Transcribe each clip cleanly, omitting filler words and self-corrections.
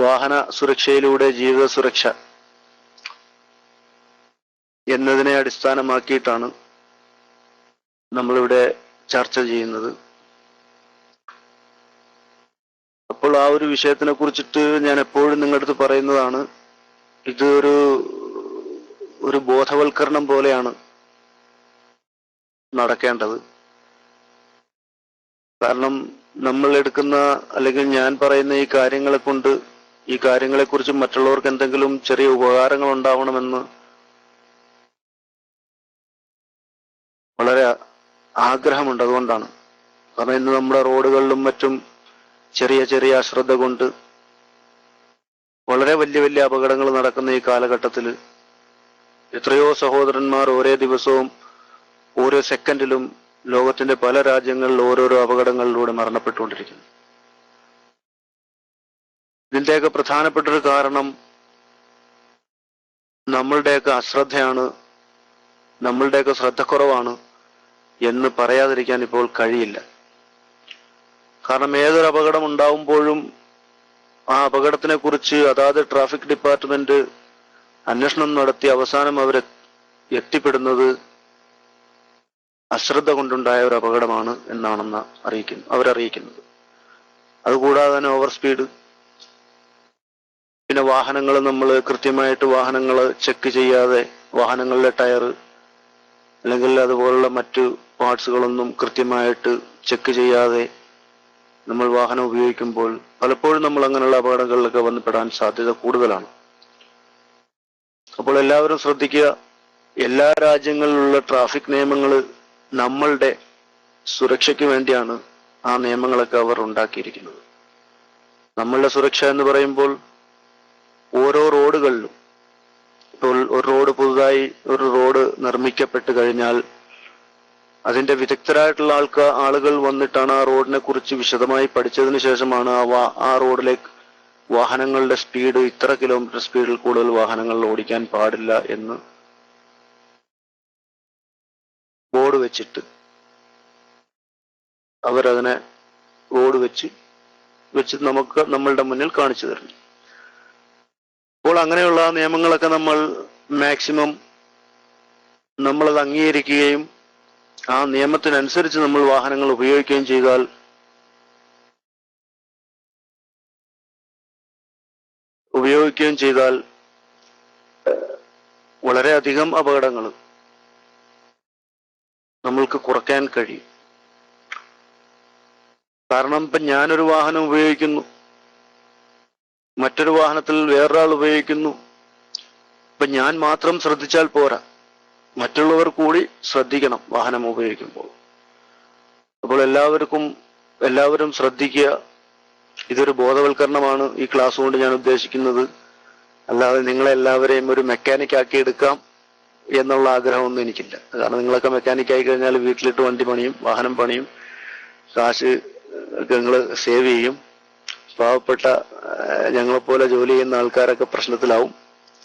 വാഹന സുരക്ഷയിലൂടെ ജീവിത സുരക്ഷ എന്നതിനെ അടിസ്ഥാനമാക്കിയിട്ടാണ് നമ്മളിവിടെ ചർച്ച ചെയ്യുന്നത്. അപ്പോൾ ആ ഒരു വിഷയത്തിനെ കുറിച്ചിട്ട് ഞാൻ എപ്പോഴും നിങ്ങളുടെ അടുത്ത് പറയുന്നതാണ്, ഇത് ഒരു ബോധവൽക്കരണം പോലെയാണ് നടക്കേണ്ടത്. കാരണം നമ്മൾ എടുക്കുന്ന അല്ലെങ്കിൽ ഞാൻ പറയുന്ന ഈ കാര്യങ്ങളെ കൊണ്ട്, ഈ കാര്യങ്ങളെക്കുറിച്ച് മറ്റുള്ളവർക്ക് എന്തെങ്കിലും ചെറിയ ഉപകാരങ്ങൾ ഉണ്ടാവണമെന്ന് വളരെ ആഗ്രഹമുണ്ട്. അതുകൊണ്ടാണ്. കാരണം ഇന്ന് നമ്മുടെ റോഡുകളിലും മറ്റും ചെറിയ ചെറിയ അശ്രദ്ധ കൊണ്ട് വളരെ വലിയ വലിയ അപകടങ്ങൾ നടക്കുന്ന ഈ കാലഘട്ടത്തിൽ എത്രയോ സഹോദരന്മാർ ഓരോ ദിവസവും ഓരോ സെക്കൻഡിലും ലോകത്തിന്റെ പല രാജ്യങ്ങളിൽ ഓരോരോ അപകടങ്ങളിലൂടെ മരണപ്പെട്ടുകൊണ്ടിരിക്കുന്നു. ഇതിന്റെയൊക്കെ പ്രധാനപ്പെട്ടൊരു കാരണം നമ്മളുടെയൊക്കെ അശ്രദ്ധയാണ്, നമ്മളുടെയൊക്കെ ശ്രദ്ധക്കുറവാണ് എന്ന് പറയാതിരിക്കാൻ ഇപ്പോൾ കഴിയില്ല. കാരണം ഏതൊരു അപകടം ഉണ്ടാവുമ്പോഴും ആ അപകടത്തിനെ കുറിച്ച് അതാത് ട്രാഫിക് ഡിപ്പാർട്ട്മെന്റ് അന്വേഷണം നടത്തി അവസാനം എത്തിപ്പെടുന്നത് അശ്രദ്ധ കൊണ്ടുണ്ടായ ഒരു അപകടമാണ് എന്നാണെന്ന് അവരറിയിക്കുന്നത്. അതുകൂടാതെ തന്നെ ഓവർ സ്പീഡ്, പിന്നെ വാഹനങ്ങൾ നമ്മൾ കൃത്യമായിട്ട് വാഹനങ്ങൾ ചെക്ക് ചെയ്യാതെ, വാഹനങ്ങളിലെ ടയർ അല്ലെങ്കിൽ അതുപോലുള്ള മറ്റു പാർട്സുകളൊന്നും കൃത്യമായിട്ട് ചെക്ക് ചെയ്യാതെ നമ്മൾ വാഹനം ഉപയോഗിക്കുമ്പോൾ പലപ്പോഴും നമ്മൾ അങ്ങനെയുള്ള അപകടങ്ങളിലൊക്കെ വന്നുപെടാൻ സാധ്യത കൂടുതലാണ്. അപ്പോൾ എല്ലാവരും ശ്രദ്ധിക്കുക, എല്ലാ രാജ്യങ്ങളിലുള്ള ട്രാഫിക് നിയമങ്ങൾ നമ്മളുടെ സുരക്ഷയ്ക്ക് വേണ്ടിയാണ് ആ നിയമങ്ങളൊക്കെ അവർ ഉണ്ടാക്കിയിരിക്കുന്നത്. നമ്മളുടെ സുരക്ഷ എന്ന് പറയുമ്പോൾ ഓരോ റോഡുകളിലും, ഇപ്പോൾ ഒരു റോഡ് പുതുതായി ഒരു റോഡ് നിർമ്മിക്കപ്പെട്ട് കഴിഞ്ഞാൽ അതിന്റെ വിദഗ്ധരായിട്ടുള്ള ആളുകൾ വന്നിട്ടാണ് ആ റോഡിനെ കുറിച്ച് വിശദമായി പഠിച്ചതിന് ശേഷമാണ് ആ റോഡിലേക്ക് വാഹനങ്ങളുടെ സ്പീഡ് ഇത്ര കിലോമീറ്റർ സ്പീഡിൽ കൂടുതൽ വാഹനങ്ങൾ ഓടിക്കാൻ പാടില്ല എന്ന് ബോർഡ് വെച്ചിട്ട് അവരതിനെ ബോർഡ് വെച്ച് നമുക്ക് നമ്മളുടെ മുന്നിൽ കാണിച്ചു തരുന്നു. അപ്പോൾ അങ്ങനെയുള്ള നിയമങ്ങളൊക്കെ നമ്മൾ മാക്സിമം നമ്മളത് അംഗീകരിക്കുകയും ആ നിയമത്തിനനുസരിച്ച് നമ്മൾ വാഹനങ്ങൾ ഉപയോഗിക്കുകയും ചെയ്താൽ വളരെയധികം അപകടങ്ങൾ നമ്മൾക്ക് കുറയ്ക്കാൻ കഴിയും. കാരണം ഇപ്പം ഞാനൊരു വാഹനം ഉപയോഗിക്കുന്നു, മറ്റൊരു വാഹനത്തിൽ വേറൊരാൾ ഉപയോഗിക്കുന്നു. ഇപ്പൊ ഞാൻ മാത്രം ശ്രദ്ധിച്ചാൽ പോരാ, മറ്റുള്ളവർ കൂടി ശ്രദ്ധിക്കണം വാഹനം ഉപയോഗിക്കുമ്പോൾ. അപ്പോൾ എല്ലാവരും ശ്രദ്ധിക്കുക. ഇതൊരു ബോധവൽക്കരണമാണ് ഈ ക്ലാസ് കൊണ്ട് ഞാൻ ഉദ്ദേശിക്കുന്നത്. അല്ലാതെ നിങ്ങളെല്ലാവരെയും ഒരു മെക്കാനിക് ആക്കി എടുക്കാം എന്നുള്ള ആഗ്രഹമൊന്നും എനിക്കില്ല. കാരണം നിങ്ങളൊക്കെ മെക്കാനിക് ആയി കഴിഞ്ഞാൽ വീട്ടിലിട്ട് വണ്ടി പണിയും, വാഹനം പണിയും, കാശ് നിങ്ങൾ സേവ് ചെയ്യും. പാവപ്പെട്ട ഞങ്ങളെപ്പോലെ ജോലി ചെയ്യുന്ന ആൾക്കാരൊക്കെ പ്രശ്നത്തിലാവും.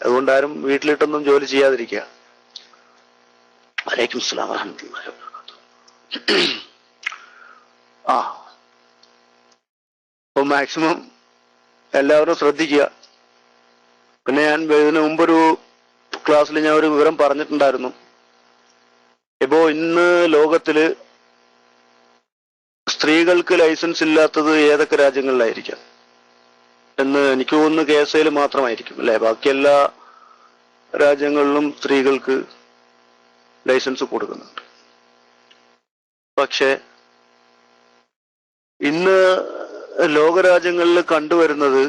അതുകൊണ്ട് ആരും വീട്ടിലിട്ടൊന്നും ജോലി ചെയ്യാതിരിക്കുക. വലൈക്കും സ്സലാം വറഹ്മത്തുള്ളാഹി വബറകാതുഹു. അപ്പൊ മാക്സിമം എല്ലാവരും ശ്രദ്ധിക്കുക. പിന്നെ ഞാൻ ഇതിനു മുമ്പൊരു ക്ലാസ്സിൽ ഞാൻ ഒരു വിവരം പറഞ്ഞിട്ടുണ്ടായിരുന്നു. ഇപ്പോ ഇന്ന് ലോകത്തില് സ്ത്രീകൾക്ക് ലൈസൻസ് ഇല്ലാത്തത് ഏതൊക്കെ രാജ്യങ്ങളിലായിരിക്കാം എന്ന് എനിക്ക് തോന്നുന്നു KSAയിൽ മാത്രമായിരിക്കും അല്ലെ. ബാക്കി എല്ലാ രാജ്യങ്ങളിലും സ്ത്രീകൾക്ക് ലൈസൻസ് കൊടുക്കുന്നുണ്ട്. പക്ഷെ ഇന്ന് ലോകരാജ്യങ്ങളിൽ കണ്ടുവരുന്നത്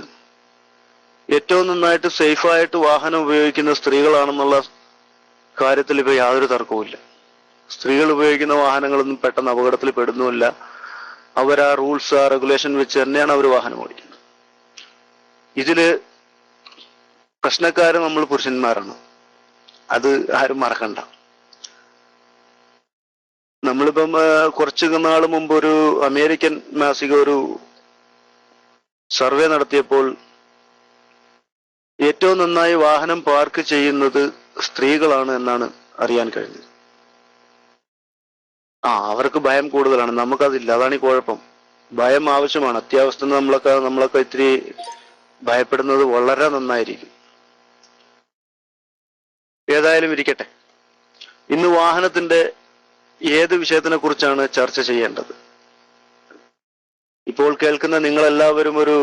ഏറ്റവും നന്നായിട്ട് സേഫായിട്ട് വാഹനം ഉപയോഗിക്കുന്ന സ്ത്രീകളാണെന്നുള്ള കാര്യത്തിൽ ഇപ്പൊ യാതൊരു തർക്കവുമില്ല. സ്ത്രീകൾ ഉപയോഗിക്കുന്ന വാഹനങ്ങളൊന്നും പെട്ടെന്ന് അപകടത്തിൽ പെടുന്നുമില്ല. അവർ ആ റൂൾസ്, ആ റെഗുലേഷൻ വെച്ച് തന്നെയാണ് അവർ വാഹനം ഓടിക്കുന്നത്. ഇതില് പ്രശ്നക്കാര് നമ്മൾ പുരുഷന്മാരാണ്, അത് ആരും മറക്കണ്ട. നമ്മളിപ്പം കുറച്ചു നാൾ മുമ്പ് ഒരു അമേരിക്കൻ മാസിക ഒരു സർവേ നടത്തിയപ്പോൾ ഏറ്റവും നന്നായി വാഹനം പാർക്ക് ചെയ്യുന്നത് സ്ത്രീകളാണ് എന്നാണ് അറിയാൻ കഴിഞ്ഞത്. അവർക്ക് ഭയം കൂടുതലാണ്, നമുക്കതില്ല. അതാണ് ഈ കുഴപ്പം. ഭയം ആവശ്യമാണ്, അത്യാവശ്യം നമ്മളൊക്കെ ഇത്തിരി ഭയപ്പെടുന്നത് വളരെ നന്നായിരിക്കും. ഏതായാലും ഇരിക്കട്ടെ. ഇന്ന് വാഹനത്തിന്റെ ഏത് വിഷയത്തിനെ കുറിച്ചാണ് ചർച്ച ചെയ്യേണ്ടത്? ഇപ്പോൾ കേൾക്കുന്ന നിങ്ങളെല്ലാവരും ഒരു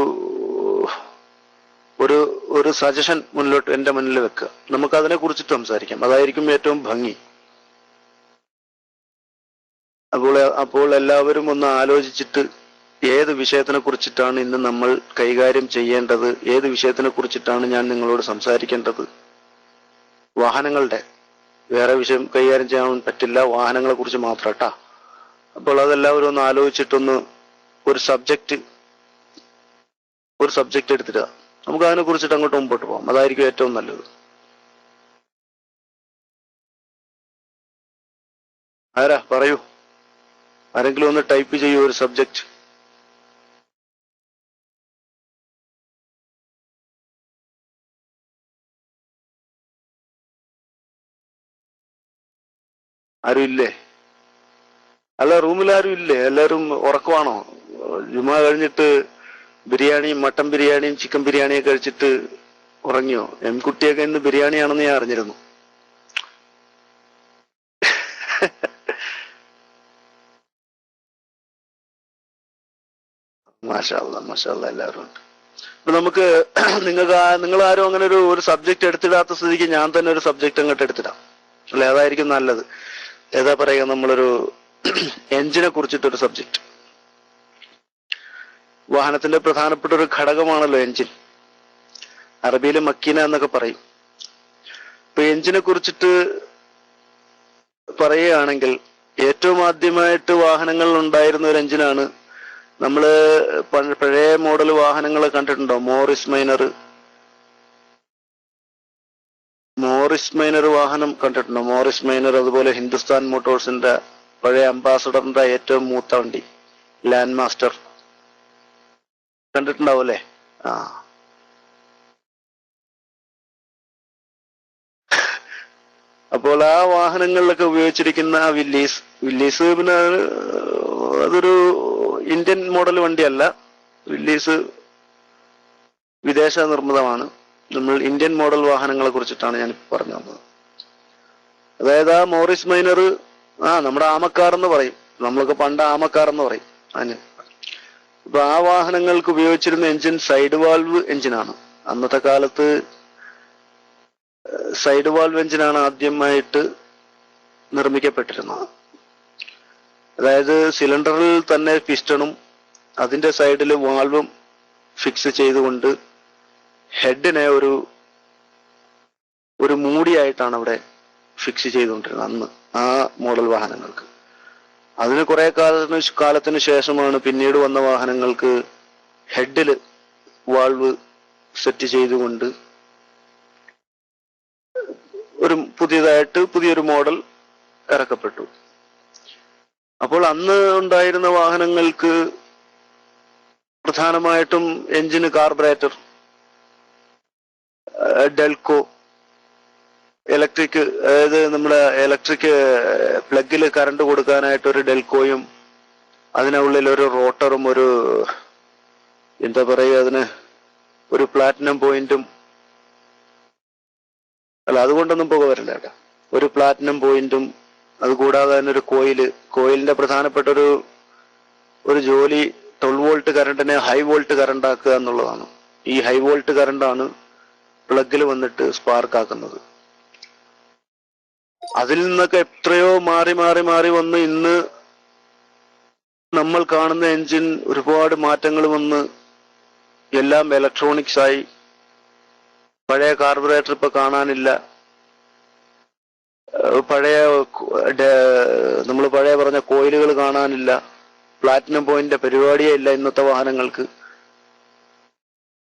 ഒരു ഒരു സജഷൻ മുന്നിലോട്ട് എന്റെ മുന്നിൽ വെക്കുക. നമുക്ക് അതിനെ കുറിച്ചിട്ട് സംസാരിക്കാം. അതായിരിക്കും ഏറ്റവും ഭംഗി. അപ്പോൾ എല്ലാവരും ഒന്ന് ആലോചിച്ചിട്ട് ഏത് വിഷയത്തിനെ കുറിച്ചിട്ടാണ് ഇന്ന് നമ്മൾ കൈകാര്യം ചെയ്യേണ്ടത്, ഏത് വിഷയത്തിനെ കുറിച്ചിട്ടാണ് ഞാൻ നിങ്ങളോട് സംസാരിക്കേണ്ടത്? വാഹനങ്ങളുടെ, വേറെ വിഷയം കൈകാര്യം ചെയ്യാൻ പറ്റില്ല, വാഹനങ്ങളെ കുറിച്ച് മാത്രം കേട്ടാ. അപ്പോൾ അതെല്ലാവരും ഒന്ന് ആലോചിച്ചിട്ടൊന്ന് ഒരു സബ്ജക്റ്റ് എടുത്തിട്ട് നമുക്ക് അതിനെ കുറിച്ചിട്ട് അങ്ങോട്ട് മുമ്പോട്ട് പോകാം. അതായിരിക്കും ഏറ്റവും നല്ലത്. ആരാ പറയൂ? ആരെങ്കിലും ഒന്ന് ടൈപ്പ് ചെയ്യൂ ഒരു സബ്ജക്റ്റ്. ആരും ഇല്ലേ? അല്ല, റൂമിൽ ആരും ഇല്ലേ? എല്ലാരും ഉറക്കമാണോ? ജുമാ കഴിഞ്ഞിട്ട് ബിരിയാണിയും മട്ടൻ ബിരിയാണിയും ചിക്കൻ ബിരിയാണിയും കഴിച്ചിട്ട് ഉറങ്ങിയോ? കുട്ടിയൊക്കെ ഇന്ന് ബിരിയാണിയാണെന്ന് ഞാൻ അറിഞ്ഞിരുന്നു. മാഷാ അല്ലാഹ് എല്ലാവരും ഉണ്ട്. അപ്പൊ നമുക്ക് നിങ്ങൾ ആരും അങ്ങനെ ഒരു സബ്ജക്ട് എടുത്തിടാത്ത സ്ഥിതിക്ക് ഞാൻ തന്നെ ഒരു സബ്ജക്ട് അങ്ങോട്ട് എടുത്തിടാം. അല്ലെ, അതായിരിക്കും നല്ലത്. ഏതാ പറയുക, നമ്മളൊരു എഞ്ചിനെ കുറിച്ചിട്ടൊരു സബ്ജക്ട്. വാഹനത്തിന്റെ പ്രധാനപ്പെട്ട ഒരു ഘടകമാണല്ലോ എഞ്ചിൻ. അറബിയിൽ മക്കീന എന്നൊക്കെ പറയും. ഇപ്പൊ എഞ്ചിനെ കുറിച്ചിട്ട് പറയുകയാണെങ്കിൽ ഏറ്റവും ആദ്യമായിട്ട് വാഹനങ്ങളിൽ ഉണ്ടായിരുന്ന ഒരു എഞ്ചിനാണ്. നമ്മള് പഴയ മോഡൽ വാഹനങ്ങൾ കണ്ടിട്ടുണ്ടോ? മോറിസ് മൈനർ വാഹനം കണ്ടിട്ടുണ്ടോ? മോറിസ് മൈനർ, അതുപോലെ ഹിന്ദുസ്ഥാൻ മോട്ടോഴ്സിന്റെ പഴയ അംബാസഡറിന്റെ ഏറ്റവും മൂത്ത വണ്ടി ലാൻഡ് മാസ്റ്റർ കണ്ടിട്ടുണ്ടാവും അല്ലേ? അപ്പോൾ ആ വാഹനങ്ങളിലൊക്കെ ഉപയോഗിച്ചിരിക്കുന്ന വില്ലീസ് പിന്നെ അതൊരു ഇന്ത്യൻ മോഡൽ വണ്ടിയല്ല. വില്ലീസ് വിദേശ നിർമ്മിതമാണ്. നമ്മൾ ഇന്ത്യൻ മോഡൽ വാഹനങ്ങളെ കുറിച്ചിട്ടാണ് ഞാൻ പറഞ്ഞു തന്നത്. അതായത് ആ മോറിസ് മൈനർ, നമ്മുടെ ആമക്കാർ എന്ന് പറയും. നമ്മളൊക്കെ പണ്ട് ആമക്കാർ എന്ന് പറയും അതിന്. അപ്പൊ ആ വാഹനങ്ങൾക്ക് ഉപയോഗിച്ചിരുന്ന എഞ്ചിൻ സൈഡ് വാൽവ് എഞ്ചിനാണ്. അന്നത്തെ കാലത്ത് സൈഡ് വാൽവ് എഞ്ചിനാണ് ആദ്യമായിട്ട് നിർമ്മിക്കപ്പെട്ടിരുന്നത്. അതായത് സിലിണ്ടറിൽ തന്നെ പിസ്റ്റണും അതിന്റെ സൈഡിൽ വാൽവും ഫിക്സ് ചെയ്തുകൊണ്ട് ഹെഡിനെ ഒരു മൂടിയായിട്ടാണ് അവിടെ ഫിക്സ് ചെയ്തുകൊണ്ടിരുന്നത് അന്ന് ആ മോഡൽ വാഹനങ്ങൾക്ക്. അതിന് കുറെ കാലത്തിന് ശേഷമാണ് പിന്നീട് വന്ന വാഹനങ്ങൾക്ക് ഹെഡില് വാൾവ് സെറ്റ് ചെയ്തുകൊണ്ട് പുതിയൊരു മോഡൽ ഇറക്കപ്പെട്ടു. അപ്പോൾ അന്ന് ഉണ്ടായിരുന്ന വാഹനങ്ങൾക്ക് പ്രധാനമായിട്ടും എഞ്ചിന് കാർബറേറ്റർ, ഡെൽക്കോ, അതായത് നമ്മുടെ ഇലക്ട്രിക് പ്ലഗിൽ കറണ്ട് കൊടുക്കാനായിട്ട് ഒരു ഡെൽക്കോയും അതിനുള്ളിൽ ഒരു റോട്ടറും എന്താ പറയുക അതിന് ഒരു പ്ലാറ്റിനം പോയിന്റും, അല്ല അതുകൊണ്ടൊന്നും പുക വരില്ല കേട്ടോ, ഒരു പ്ലാറ്റിനം പോയിന്റും, അതുകൂടാതെ തന്നെ ഒരു കോയിലിന്റെ പ്രധാനപ്പെട്ട ഒരു ജോലി 12 വോൾട്ട് കറണ്ടിനെ ഹൈ വോൾട്ട് കറണ്ട് ആക്കുക എന്നുള്ളതാണ്. ഈ ഹൈ വോൾട്ട് കറണ്ടാണ് പ്ലഗിൽ വന്നിട്ട് സ്പാർക്ക് ആക്കുന്നത്. അതിൽ നിന്നൊക്കെ എത്രയോ മാറി വന്ന് ഇന്ന് നമ്മൾ കാണുന്ന എഞ്ചിൻ ഒരുപാട് മാറ്റങ്ങൾ വന്ന് എല്ലാം ഇലക്ട്രോണിക്സ് ആയി. പഴയ കാർബറേറ്റർ ഇപ്പൊ കാണാനില്ല. നമ്മൾ പഴയ പറഞ്ഞ കോയിലുകൾ കാണാനില്ല. പ്ലാറ്റിനം പോയിന്റിന്റെ പരിപാടിയേ ഇല്ല ഇന്നത്തെ വാഹനങ്ങൾക്ക്.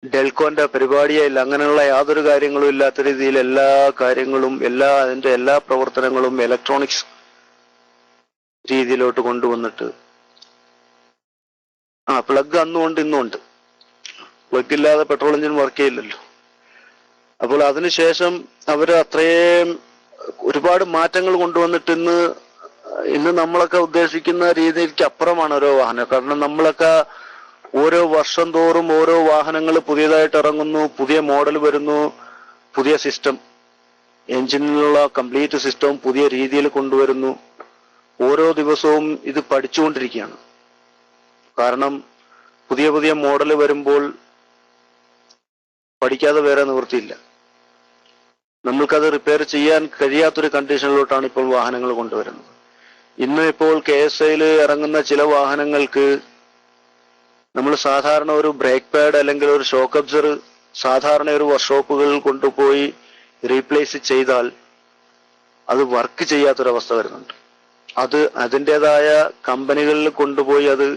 ഡെൽക്കോന്റെ പരിപാടിയേ ഇല്ല. അങ്ങനെയുള്ള യാതൊരു കാര്യങ്ങളും ഇല്ലാത്ത രീതിയിൽ എല്ലാ കാര്യങ്ങളും അതിന്റെ എല്ലാ പ്രവർത്തനങ്ങളും ഇലക്ട്രോണിക്സ് രീതിയിലോട്ട് കൊണ്ടുവന്നിട്ട് പ്ലഗ് അന്നുകൊണ്ട് ഇന്നുണ്ട്. പ്ലഗ് ഇല്ലാതെ പെട്രോൾ എഞ്ചിൻ വർക്ക് ചെയ്യില്ലല്ലോ. അപ്പോൾ അതിനുശേഷം അവര് അത്രയും ഒരുപാട് മാറ്റങ്ങൾ കൊണ്ടുവന്നിട്ട് ഇന്ന് നമ്മളൊക്കെ ഉദ്ദേശിക്കുന്ന രീതിക്ക് അപ്പുറമാണ് ഓരോ വാഹനം. കാരണം നമ്മളൊക്കെ ഓരോ വർഷം തോറും ഓരോ വാഹനങ്ങൾ പുതിയതായിട്ട് ഇറങ്ങുന്നു, പുതിയ മോഡൽ വരുന്നു, പുതിയ സിസ്റ്റം, എഞ്ചിനിലുള്ള കംപ്ലീറ്റ് സിസ്റ്റവും പുതിയ രീതിയിൽ കൊണ്ടുവരുന്നു. ഓരോ ദിവസവും ഇത് പഠിച്ചുകൊണ്ടിരിക്കുകയാണ്. കാരണം പുതിയ പുതിയ മോഡൽ വരുമ്പോൾ പഠിക്കാതെ വേറെ നിവൃത്തിയില്ല. നമ്മൾക്കത് റിപ്പയർ ചെയ്യാൻ കഴിയാത്തൊരു കണ്ടീഷനിലോട്ടാണ് ഇപ്പോൾ വാഹനങ്ങൾ കൊണ്ടുവരുന്നത്. ഇന്ന് ഇപ്പോൾ KSIയിൽ ഇറങ്ങുന്ന ചില വാഹനങ്ങൾക്ക് നമ്മൾ സാധാരണ ഒരു ബ്രേക്ക് പാഡ് അല്ലെങ്കിൽ ഒരു ഷോക്ക് അബ്സർ സാധാരണ ഒരു വർക്ക്ഷോപ്പുകളിൽ കൊണ്ടുപോയി റീപ്ലേസ് ചെയ്താൽ അത് വർക്ക് ചെയ്യാത്തൊരവസ്ഥ വരുന്നുണ്ട്. അത് അതിൻ്റെതായ കമ്പനികളിൽ കൊണ്ടുപോയി അത്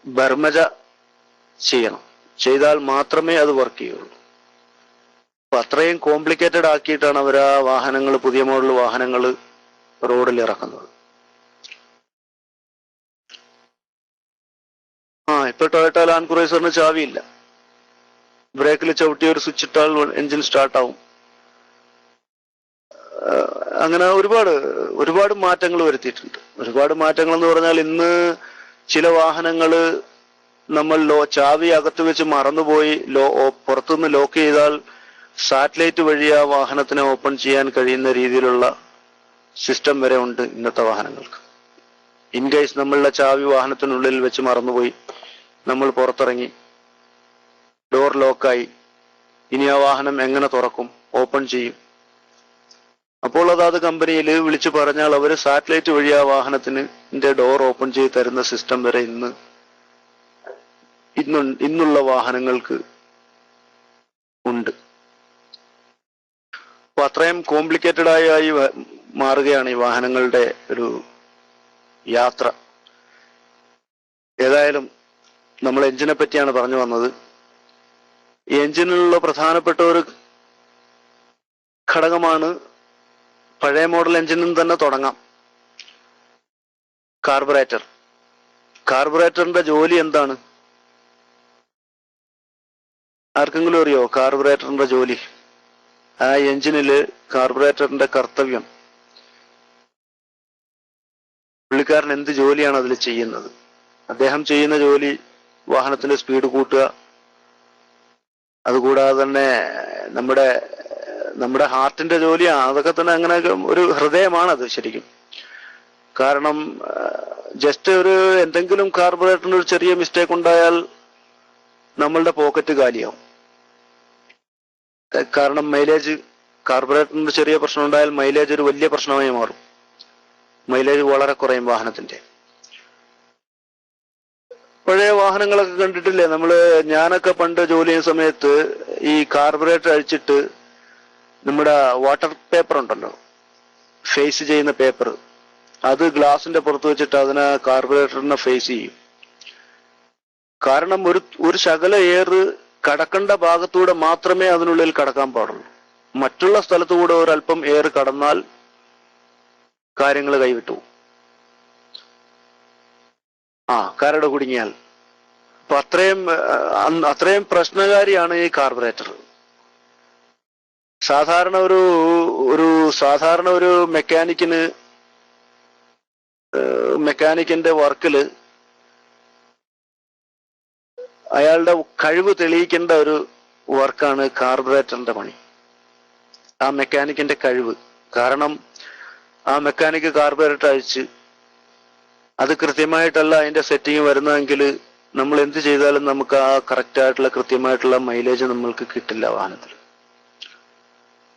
ബർമജ ചെയ്യണം. ചെയ്താൽ മാത്രമേ അത് വർക്ക് ചെയ്യുള്ളൂ. അപ്പൊ അത്രയും കോംപ്ലിക്കേറ്റഡ് ആക്കിയിട്ടാണ് അവർ ആ വാഹനങ്ങൾ, പുതിയ മോഡൽ വാഹനങ്ങൾ റോഡിൽ ഇറക്കുന്നത്. ഇപ്പൊ ടൊയോട്ട ലാൻഡ് ക്രൂസറിന് ചാവിയില്ല. ബ്രേക്കിൽ ചവിട്ടി ഒരു സ്വിച്ച് ഇട്ടാൽ എഞ്ചിൻ സ്റ്റാർട്ടാവും. അങ്ങനെ ഒരുപാട് മാറ്റങ്ങൾ വരുത്തിയിട്ടുണ്ട്. ഒരുപാട് മാറ്റങ്ങൾ എന്ന് പറഞ്ഞാൽ ഇന്ന് ചില വാഹനങ്ങള് നമ്മൾ ചാവി അകത്ത് വെച്ച് മറന്നുപോയി പുറത്തുനിന്ന് ലോക്ക് ചെയ്താൽ സാറ്റലൈറ്റ് വഴി ആ വാഹനത്തിനെ ഓപ്പൺ ചെയ്യാൻ കഴിയുന്ന രീതിയിലുള്ള സിസ്റ്റം വരെ ഉണ്ട് ഇന്നത്തെ വാഹനങ്ങൾക്ക്. ഇൻ കേസ് നമ്മളുടെ ചാവി വാഹനത്തിനുള്ളിൽ വെച്ച് മറന്നുപോയി, നമ്മൾ പുറത്തിറങ്ങി, ഡോർ ലോക്കായി, ഇനി ആ വാഹനം എങ്ങനെ തുറക്കും, ഓപ്പൺ ചെയ്യും? അപ്പോൾ അതാത് കമ്പനിയിൽ വിളിച്ചു പറഞ്ഞാൽ അവർ സാറ്റലൈറ്റ് വഴി ആ വാഹനത്തിന്റെ ഡോർ ഓപ്പൺ ചെയ്ത് തരുന്ന സിസ്റ്റം വരെ ഇന്നുള്ള വാഹനങ്ങൾക്ക് ഉണ്ട്. അപ്പൊ അത്രയും കോംപ്ലിക്കേറ്റഡ് ആയി മാറുകയാണ് ഈ വാഹനങ്ങളുടെ ഒരു യാത്ര. ഏതായാലും നമ്മൾ എഞ്ചിനെ പറ്റിയാണ് പറഞ്ഞു വന്നത്. ഈ എഞ്ചിനിലുള്ള പ്രധാനപ്പെട്ട ഒരു ഘടകമാണ്, പഴയ മോഡൽ എഞ്ചിനിൽ തന്നെ തുടങ്ങാം, കാർബറേറ്റർ. കാർബറേറ്ററിന്റെ ജോലി എന്താണ്? ആർക്കെങ്കിലും അറിയോ കാർബറേറ്ററിന്റെ ജോലി? ആ എഞ്ചിനില് കാർബറേറ്ററിന്റെ കർത്തവ്യം, പുള്ളിക്കാരൻ എന്ത് ജോലിയാണ് അതിൽ ചെയ്യുന്നത്? അദ്ദേഹം ചെയ്യുന്ന ജോലി വാഹനത്തിന്റെ സ്പീഡ് കൂട്ടുക, അതുകൂടാതെ തന്നെ നമ്മുടെ ഹാർട്ടിന്റെ ജോലിയാണ്. അതൊക്കെ തന്നെ അങ്ങനെയൊക്കെ ഒരു ഹൃദയമാണത് ശരിക്കും. കാരണം ജസ്റ്റ് എന്തെങ്കിലും കാർബറേറ്ററിന് ഒരു ചെറിയ മിസ്റ്റേക്ക് ഉണ്ടായാൽ നമ്മളുടെ പോക്കറ്റ് കാലിയാവും. കാരണം കാർബറേറ്ററിന് ചെറിയ പ്രശ്നം ഉണ്ടായാൽ മൈലേജ് ഒരു വലിയ പ്രശ്നമായി മാറും. മൈലേജ് വളരെ കുറയും വാഹനത്തിന്റെ. പഴയ വാഹനങ്ങളൊക്കെ കണ്ടിട്ടില്ലേ ഞാനൊക്കെ പണ്ട് ജോലി ചെയ്യുന്ന സമയത്ത് ഈ കാർബറേറ്റർ അഴിച്ചിട്ട് നമ്മുടെ വാട്ടർ പേപ്പർ ഉണ്ടല്ലോ, ഫേസ് ചെയ്യുന്ന പേപ്പർ, അത് ഗ്ലാസിന്റെ പുറത്ത് വെച്ചിട്ട് അതിനെ കാർബറേറ്ററിനെ ഫേസ് ചെയ്യും. കാരണം ഒരു ശകല എയർ കടക്കേണ്ട ഭാഗത്തൂടെ മാത്രമേ അതിനുള്ളിൽ കടക്കാൻ പാടുള്ളൂ. മറ്റുള്ള സ്ഥലത്തുകൂടെ ഒരല്പം എയർ കടന്നാൽ കാര്യങ്ങൾ കൈവിട്ടു, കരട് കുടുങ്ങിയാൽ. അപ്പൊ അത്രയും പ്രശ്നകാരിയാണ് ഈ കാർബറേറ്റർ. സാധാരണ ഒരു മെക്കാനിക്കിന്റെ വർക്കില് അയാളുടെ കഴിവ് തെളിയിക്കേണ്ട ഒരു വർക്കാണ് കാർബറേറ്ററിന്റെ പണി, ആ മെക്കാനിക്കിന്റെ കഴിവ്. കാരണം ആ മെക്കാനിക്ക് കാർബറേറ്റർ അഴിച്ച് അത് കൃത്യമായിട്ടല്ല അതിന്റെ സെറ്റിങ് വരുന്നതെങ്കിൽ നമ്മൾ എന്ത് ചെയ്താലും നമുക്ക് ആ കറക്റ്റ് ആയിട്ടുള്ള കൃത്യമായിട്ടുള്ള മൈലേജ് നമ്മൾക്ക് കിട്ടില്ല വാഹനത്തിൽ.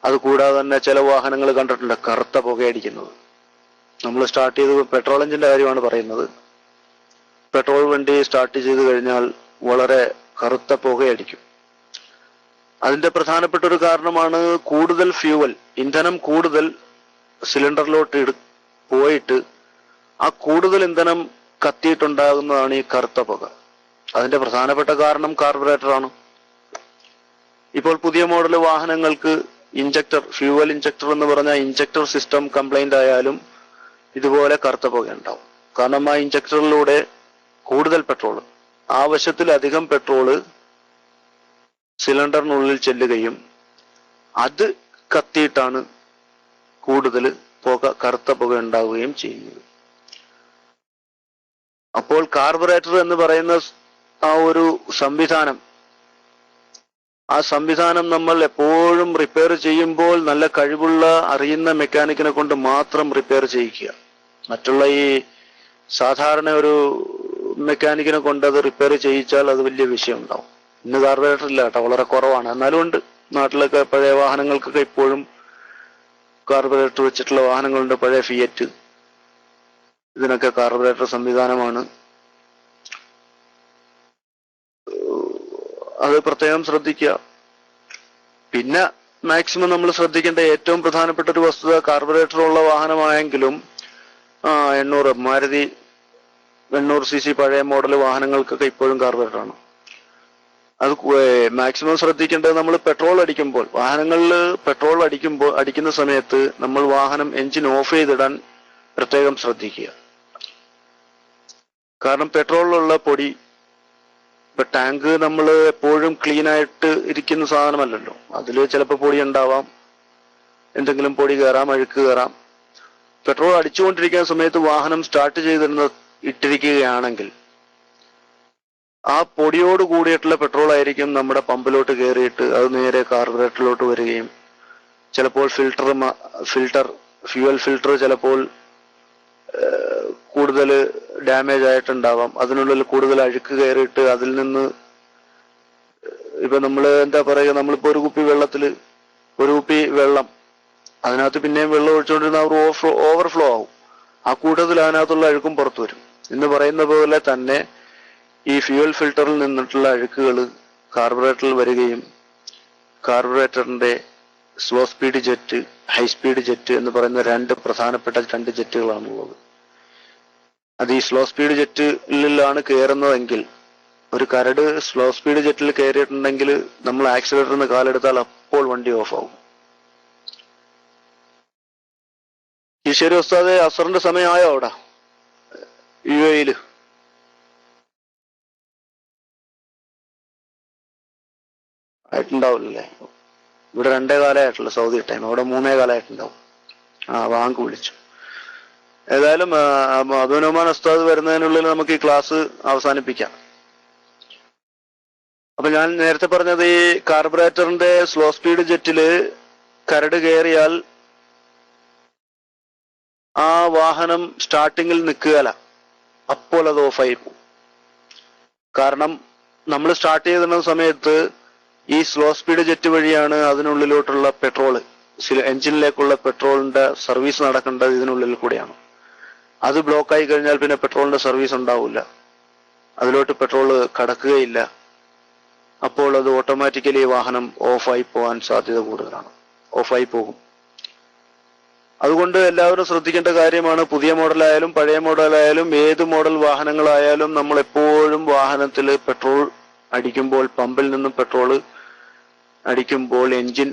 അതുകൂടാതെ തന്നെ ചില വാഹനങ്ങൾ കണ്ടിട്ടുണ്ട് കറുത്ത പുകയടിക്കുന്നത്. നമ്മൾ സ്റ്റാർട്ട് ചെയ്ത്, പെട്രോൾ എഞ്ചിന്റെ കാര്യമാണ് പറയുന്നത്, പെട്രോൾ വണ്ടി സ്റ്റാർട്ട് ചെയ്ത് കഴിഞ്ഞാൽ വളരെ കറുത്ത പുകയടിക്കും. അതിന്റെ പ്രധാനപ്പെട്ട ഒരു കാരണമാണ് കൂടുതൽ ഫ്യൂവൽ, ഇന്ധനം കൂടുതൽ സിലിണ്ടറിലോട്ട് പോയിട്ട് ആ കൂടുതൽ ഇന്ധനം കത്തിയിട്ടുണ്ടാകുന്നതാണ് ഈ കറുത്ത പുക. അതിന്റെ പ്രധാനപ്പെട്ട കാരണം കാർബറേറ്ററാണ്. ഇപ്പോൾ പുതിയ മോഡൽ വാഹനങ്ങൾക്ക് ഫ്യൂവൽ ഇഞ്ചക്ടർ എന്ന് പറഞ്ഞ ഇഞ്ചക്ടർ സിസ്റ്റം കംപ്ലൈന്റ് ആയാലും ഇതുപോലെ കറുത്ത പുക ഉണ്ടാവും. കാരണം ആ ഇഞ്ചക്ടറിലൂടെ കൂടുതൽ പെട്രോൾ, ആവശ്യത്തിലധികം പെട്രോള് സിലിണ്ടറിനുള്ളിൽ ചെല്ലുകയും അത് കത്തിയിട്ടാണ് കൂടുതൽ കറുത്ത പുക ഉണ്ടാവുകയും ചെയ്യുന്നത്. അപ്പോൾ കാർബറേറ്റർ എന്ന് പറയുന്ന ആ ഒരു സംവിധാനം, ആ സംവിധാനം നമ്മൾ എപ്പോഴും റിപ്പയർ ചെയ്യുമ്പോൾ നല്ല കഴിവുള്ള അറിയുന്ന മെക്കാനിക്കിനെ കൊണ്ട് മാത്രം റിപ്പയർ ചെയ്യിക്കുക. മറ്റുള്ള ഈ സാധാരണ ഒരു മെക്കാനിക്കിനെ കൊണ്ട് അത് റിപ്പയർ ചെയ്യിച്ചാൽ അത് വലിയ വിഷയം ഉണ്ടാവും. ഇന്ന് കാർബറേറ്റർ ഇല്ല കേട്ടോ, വളരെ കുറവാണ്. എന്നാലും ഉണ്ട്. നാട്ടിലൊക്കെ പഴയ വാഹനങ്ങൾക്കൊക്കെ ഇപ്പോഴും കാർബറേറ്റർ വെച്ചിട്ടുള്ള വാഹനങ്ങളുണ്ട്. പഴയ ഫിയറ്റ്, ഇതിനൊക്കെ കാർബറേറ്റർ സംവിധാനമാണ്. അത് പ്രത്യേകം ശ്രദ്ധിക്കുക. പിന്നെ മാക്സിമം നമ്മൾ ശ്രദ്ധിക്കേണ്ട ഏറ്റവും പ്രധാനപ്പെട്ട ഒരു വസ്തുത, കാർബറേറ്റർ ഉള്ള വാഹനമായെങ്കിലും 800 മാരുതി 800cc പഴയ മോഡൽ വാഹനങ്ങൾക്കൊക്കെ ഇപ്പോഴും കാർബറേറ്റർ ആണ്. അത് മാക്സിമം ശ്രദ്ധിക്കേണ്ടത്, നമ്മൾ പെട്രോൾ അടിക്കുമ്പോൾ, വാഹനങ്ങളിൽ പെട്രോൾ അടിക്കുന്ന സമയത്ത് നമ്മൾ വാഹനം എഞ്ചിൻ ഓഫ് ചെയ്തിടാൻ പ്രത്യേകം ശ്രദ്ധിക്കുക. കാരണം പെട്രോളിലുള്ള പൊടി, ഇപ്പൊ ടാങ്ക് നമ്മൾ എപ്പോഴും ക്ലീൻ ആയിട്ട് ഇരിക്കുന്ന സാധനമല്ലല്ലോ, അതിൽ ചിലപ്പോൾ പൊടി ഉണ്ടാവാം, എന്തെങ്കിലും പൊടി കയറാം, അഴുക്ക് കയറാം. പെട്രോൾ അടിച്ചുകൊണ്ടിരിക്കുന്ന സമയത്ത് വാഹനം സ്റ്റാർട്ട് ഇട്ടിരിക്കുകയാണെങ്കിൽ ആ പൊടിയോട് കൂടിയിട്ടുള്ള പെട്രോൾ ആയിരിക്കും നമ്മുടെ പമ്പിലോട്ട് കയറിയിട്ട് അത് നേരെ കാർബറേറ്ററിലോട്ട് വരികയും ചിലപ്പോൾ ഫ്യൂവൽ ഫിൽട്ടർ ചിലപ്പോൾ കൂടുതൽ ഡാമേജ് ആയിട്ടുണ്ടാവാം. അതിനുള്ളിൽ കൂടുതൽ അഴുക്ക് കയറിയിട്ട് അതിൽ നിന്ന് ഇപ്പൊ നമ്മൾ എന്താ പറയുക, നമ്മളിപ്പോ ഒരു കുപ്പി വെള്ളം അതിനകത്ത് പിന്നെയും വെള്ളം ഒഴിച്ചുകൊണ്ടിരുന്ന ഓവർഫ്ലോ ആവും. ആ കൂട്ടത്തിൽ അതിനകത്തുള്ള അഴുക്കും പുറത്തു വരും. എന്ന് പറയുന്ന പോലെ തന്നെ ഈ ഫ്യൂവൽ ഫിൽട്ടറിൽ നിന്നിട്ടുള്ള അഴുക്കുകൾ കാർബറേറ്ററിൽ വരികയും കാർബറേറ്ററിന്റെ slow speed jet, high speed jet എന്ന് പറയുന്ന പ്രധാനപ്പെട്ട 2 ജെറ്റുകളാണുള്ളത്. അത് ഈ സ്ലോ സ്പീഡ് ജെറ്റിലാണ് കയറുന്നതെങ്കിൽ, ഒരു കരട് സ്ലോ സ്പീഡ് ജെറ്റിൽ കയറിയിട്ടുണ്ടെങ്കിൽ നമ്മൾ ആക്സിലേറ്ററിൽ നിന്ന് കാലെടുത്താൽ അപ്പോൾ വണ്ടി ഓഫ് ആവും. ഈശ്വരി ഉസ്താദെ, അസറിന്റെ സമയമായോ അവിടെ UAE-യിൽ? ആയിട്ടുണ്ടാവില്ലല്ലേ? ഇവിടെ 2:15 ആയിട്ടുള്ള സൗദി ടൈം, അവിടെ 3:15 ആയിട്ടുണ്ടാവും. വാങ്ക് വിളിച്ചു. ഏതായാലും അബ്ദുൽ ഉസ്താദ് വരുന്നതിനുള്ളിൽ നമുക്ക് ഈ ക്ലാസ് അവസാനിപ്പിക്കാം. അപ്പൊ ഞാൻ നേരത്തെ പറഞ്ഞത്, ഈ കാർബറേറ്ററിന്റെ സ്ലോ സ്പീഡ് ജെറ്റില് കരട് കയറിയാൽ ആ വാഹനം സ്റ്റാർട്ടിങ്ങിൽ നിൽക്കുകയല്ല, അപ്പോൾ അത് ഓഫായി പോകും. കാരണം നമ്മൾ സ്റ്റാർട്ട് ചെയ്തിരുന്ന സമയത്ത് ഈ സ്ലോ സ്പീഡ് ജെറ്റ് വഴിയാണ് അതിനുള്ളിലോട്ടുള്ള പെട്രോള്, എഞ്ചിനിലേക്കുള്ള പെട്രോളിന്റെ സർവീസ് നടക്കേണ്ടത് ഇതിനുള്ളിൽ കൂടെയാണ്. അത് ബ്ലോക്ക് ആയി കഴിഞ്ഞാൽ പിന്നെ പെട്രോളിന്റെ സർവീസ് ഉണ്ടാവില്ല, അതിലോട്ട് പെട്രോള് കടക്കുകയില്ല. അപ്പോൾ അത് ഓട്ടോമാറ്റിക്കലി വാഹനം ഓഫായി പോകാൻ സാധ്യത കൂടുതലാണ്, ഓഫായി പോകും. അതുകൊണ്ട് എല്ലാവരും ശ്രദ്ധിക്കേണ്ട കാര്യമാണ്. പുതിയ മോഡലായാലും പഴയ മോഡലായാലും ഏത് മോഡൽ വാഹനങ്ങളായാലും നമ്മൾ എപ്പോഴും വാഹനത്തിൽ പെട്രോൾ അടിക്കുമ്പോൾ, പമ്പിൽ നിന്നും പെട്രോൾ അടിക്കുമ്പോൾ എഞ്ചിൻ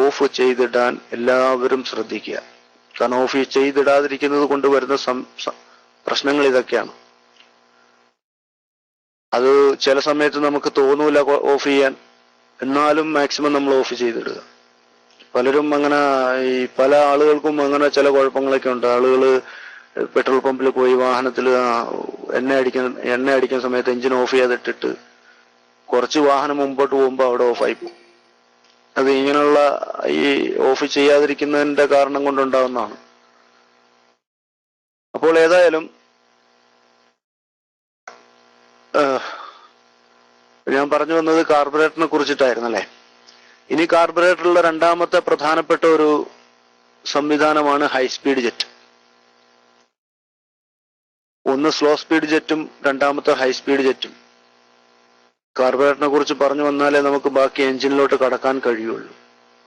ഓഫ് ചെയ്തിടാൻ എല്ലാവരും ശ്രദ്ധിക്കുക. കാരണം ഓഫ് ചെയ്തിടാതിരിക്കുന്നത് കൊണ്ട് വരുന്ന പ്രശ്നങ്ങൾ ഇതൊക്കെയാണ്. അത് ചില സമയത്ത് നമുക്ക് തോന്നൂല ഓഫ് ചെയ്യാൻ, എന്നാലും മാക്സിമം നമ്മൾ ഓഫ് ചെയ്തിടുക. പലരും അങ്ങനെ, ഈ പല ആളുകൾക്കും അങ്ങനെ ചില കുഴപ്പങ്ങളൊക്കെ ഉണ്ട്. ആളുകൾ പെട്രോൾ പമ്പിൽ പോയി വാഹനത്തിൽ എണ്ണ അടിക്കുന്ന സമയത്ത് എഞ്ചിൻ ഓഫ് ചെയ്തിട്ടിട്ട് കുറച്ച് വാഹനം മുമ്പോട്ട് പോകുമ്പോൾ അവിടെ ഓഫായി പോകും. അത് ഇങ്ങനെയുള്ള ഈ ഓഫ് ചെയ്യാതിരിക്കുന്നതിന്റെ കാരണം കൊണ്ടുണ്ടാവുന്നതാണ്. അപ്പോൾ ഏതായാലും ഞാൻ പറഞ്ഞു വന്നത് കാർബറേറ്ററിനെ കുറിച്ചിട്ടായിരുന്നു അല്ലെ. ഇനി കാർബറേറ്ററിലുള്ള രണ്ടാമത്തെ പ്രധാനപ്പെട്ട ഒരു സംവിധാനമാണ് ഹൈ സ്പീഡ് ജെറ്റ്. ഒന്ന് സ്ലോ സ്പീഡ് ജെറ്റും രണ്ടാമത്തെ ഹൈ സ്പീഡ് ജെറ്റും. കാർബറേറ്ററിനെ കുറിച്ച് പറഞ്ഞു വന്നാലേ നമുക്ക് ബാക്കി എഞ്ചിനിലോട്ട് കടക്കാൻ കഴിയുള്ളൂ.